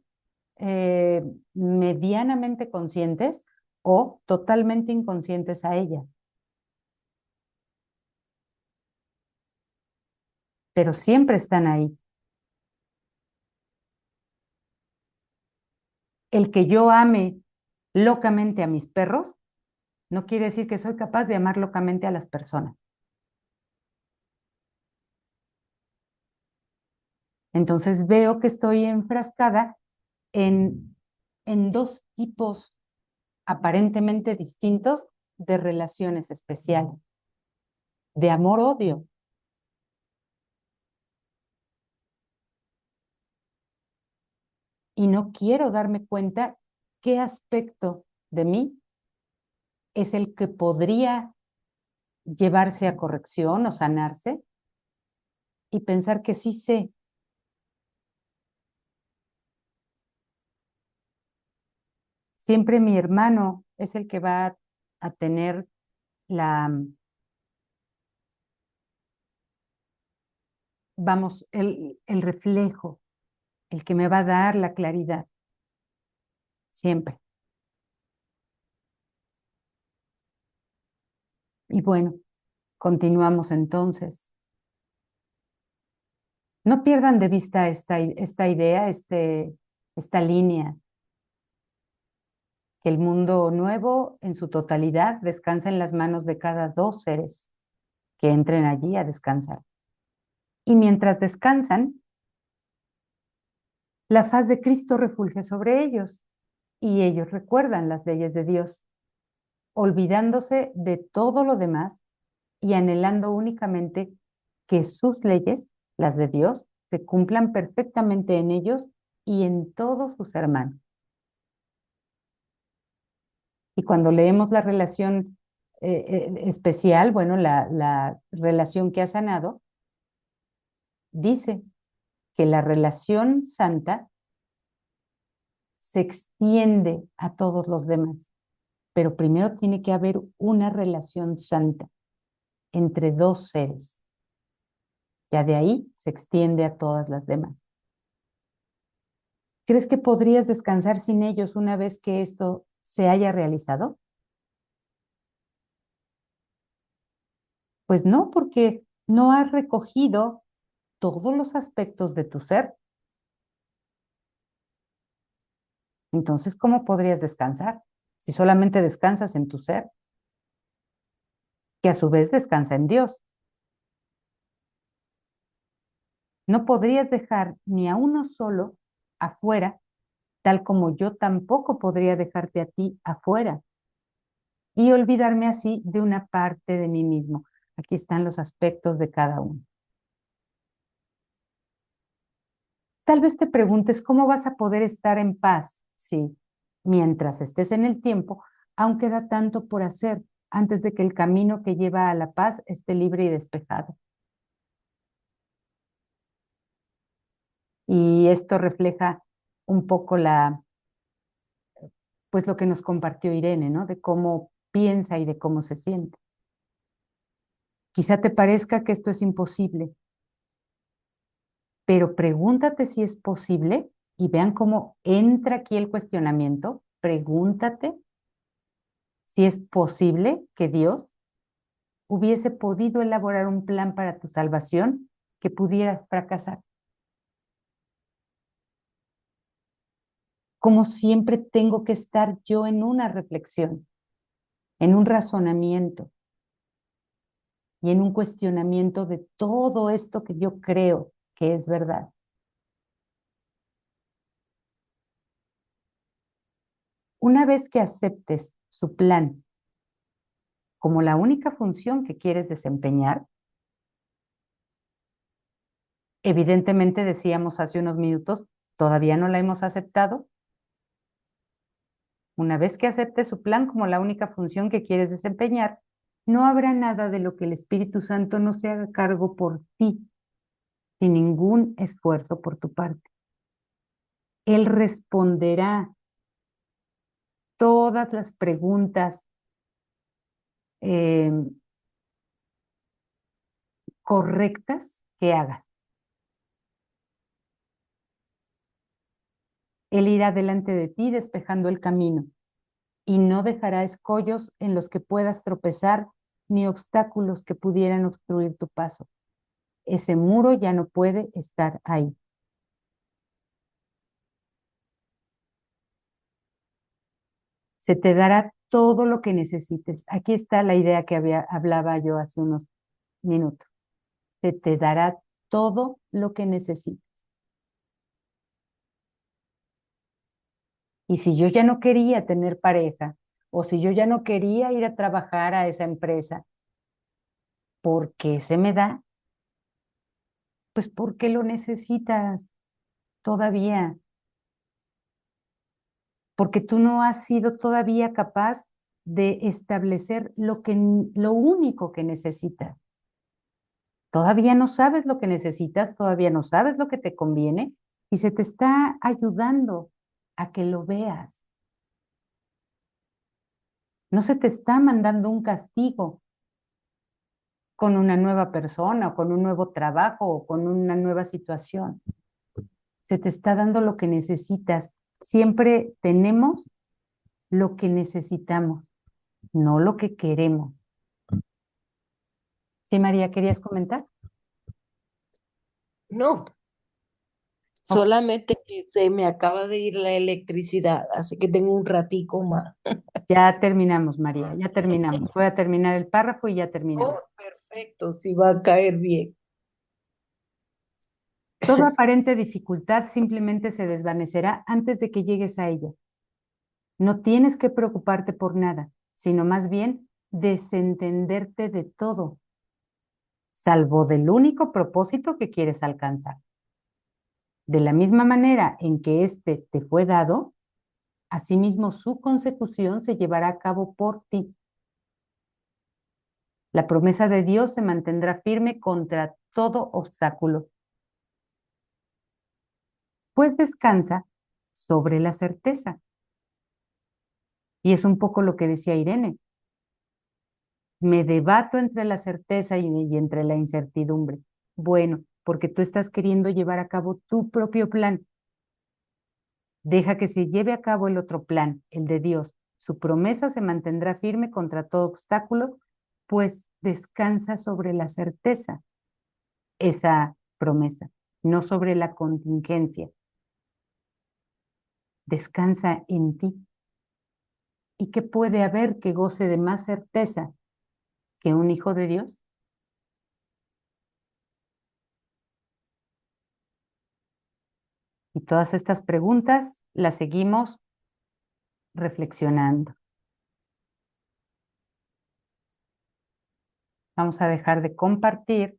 eh, medianamente conscientes o totalmente inconscientes a ellas, pero siempre están ahí. El que yo ame locamente a mis perros no quiere decir que soy capaz de amar locamente a las personas. Entonces veo que estoy enfrascada en, en dos tipos aparentemente distintos de relaciones especiales, de amor-odio. Y no quiero darme cuenta qué aspecto de mí es el que podría llevarse a corrección o sanarse y pensar que sí sé. Siempre mi hermano es el que va a tener la, vamos, el reflejo, el que me va a dar la claridad, siempre. Y bueno, continuamos entonces. No pierdan de vista esta idea, esta línea, que el mundo nuevo en su totalidad descansa en las manos de cada dos seres que entren allí a descansar. Y mientras descansan, la faz de Cristo refulge sobre ellos y ellos recuerdan las leyes de Dios, olvidándose de todo lo demás y anhelando únicamente que sus leyes, las de Dios, se cumplan perfectamente en ellos y en todos sus hermanos. Y cuando leemos la relación especial, bueno, la relación que ha sanado, dice que la relación santa se extiende a todos los demás, pero primero tiene que haber una relación santa entre dos seres. Ya de ahí se extiende a todas las demás. ¿Crees que podrías descansar sin ellos una vez que esto se haya realizado? Pues no, porque no has recogido todos los aspectos de tu ser. Entonces, ¿cómo podrías descansar si solamente descansas en tu ser, que a su vez descansa en Dios? No podrías dejar ni a uno solo afuera, tal como yo tampoco podría dejarte a ti afuera y olvidarme así de una parte de mí mismo. Aquí están los aspectos de cada uno. Tal vez te preguntes cómo vas a poder estar en paz si, mientras estés en el tiempo, aún queda tanto por hacer antes de que el camino que lleva a la paz esté libre y despejado. Y esto refleja un poco pues lo que nos compartió Irene, ¿no? De cómo piensa y de cómo se siente. Quizá te parezca que esto es imposible, pero pregúntate si es posible, y vean cómo entra aquí el cuestionamiento, pregúntate si es posible que Dios hubiese podido elaborar un plan para tu salvación que pudiera fracasar. Como siempre tengo que estar yo en una reflexión, en un razonamiento y en un cuestionamiento de todo esto que yo creo que es verdad. Una vez que aceptes su plan como la única función que quieres desempeñar, evidentemente decíamos hace unos minutos, todavía no la hemos aceptado. Una vez que aceptes su plan como la única función que quieres desempeñar, no habrá nada de lo que el Espíritu Santo no se haga cargo por ti, sin ningún esfuerzo por tu parte. Él responderá todas las preguntas eh, correctas que hagas. Él irá delante de ti despejando el camino y no dejará escollos en los que puedas tropezar ni obstáculos que pudieran obstruir tu paso. Ese muro ya no puede estar ahí. Se te dará todo lo que necesites. Aquí está la idea que hablaba yo hace unos minutos. Se te dará todo lo que necesites. Y si yo ya no quería tener pareja, o si yo ya no quería ir a trabajar a esa empresa, ¿por qué se me da? Pues porque lo necesitas todavía. Porque tú no has sido todavía capaz de establecer lo único que necesitas. Todavía no sabes lo que necesitas, todavía no sabes lo que te conviene y se te está ayudando a que lo veas. No se te está mandando un castigo con una nueva persona o con un nuevo trabajo o con una nueva situación. Se te está dando lo que necesitas. Siempre tenemos lo que necesitamos, no lo que queremos. Sí, María, ¿querías comentar? No, Ok, solamente que se me acaba de ir la electricidad, así que tengo un ratico más. ya terminamos, María, ya terminamos. Voy a terminar el párrafo y ya terminamos. Oh, perfecto, sí va a caer bien. Toda aparente dificultad simplemente se desvanecerá antes de que llegues a ella. No tienes que preocuparte por nada, sino más bien desentenderte de todo, salvo del único propósito que quieres alcanzar. De la misma manera en que éste te fue dado, asimismo su consecución se llevará a cabo por ti. La promesa de Dios se mantendrá firme contra todo obstáculo, pues descansa sobre la certeza. Y es un poco lo que decía Irene. Me debato entre la certeza y entre la incertidumbre. Bueno, porque tú estás queriendo llevar a cabo tu propio plan. Deja que se lleve a cabo el otro plan, el de Dios. Su promesa se mantendrá firme contra todo obstáculo, pues descansa sobre la certeza, esa promesa, no sobre la contingencia. Descansa en ti. ¿Y qué puede haber que goce de más certeza que un hijo de Dios? Y todas estas preguntas las seguimos reflexionando. Vamos a dejar de compartir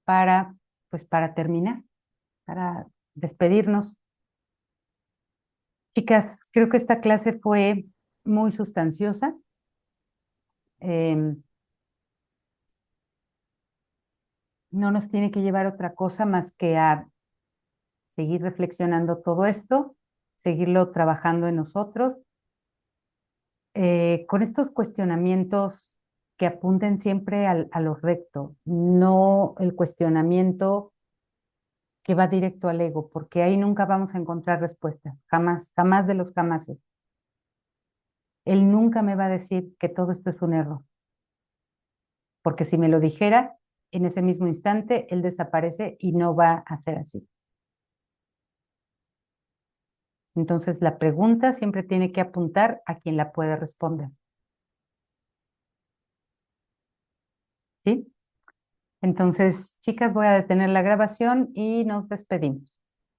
para, pues para terminar, para despedirnos. Chicas, creo que esta clase fue muy sustanciosa. No nos tiene que llevar otra cosa más que a seguir reflexionando todo esto, seguirlo trabajando en nosotros, con estos cuestionamientos que apunten siempre a lo recto, no el cuestionamiento que va directo al ego, porque ahí nunca vamos a encontrar respuestas, jamás, jamás de los jamases. Él nunca me va a decir que todo esto es un error, porque si me lo dijera, en ese mismo instante, él desaparece y no va a ser así. Entonces, la pregunta siempre tiene que apuntar a quien la puede responder. ¿Sí? Entonces, chicas, voy a detener la grabación y nos despedimos.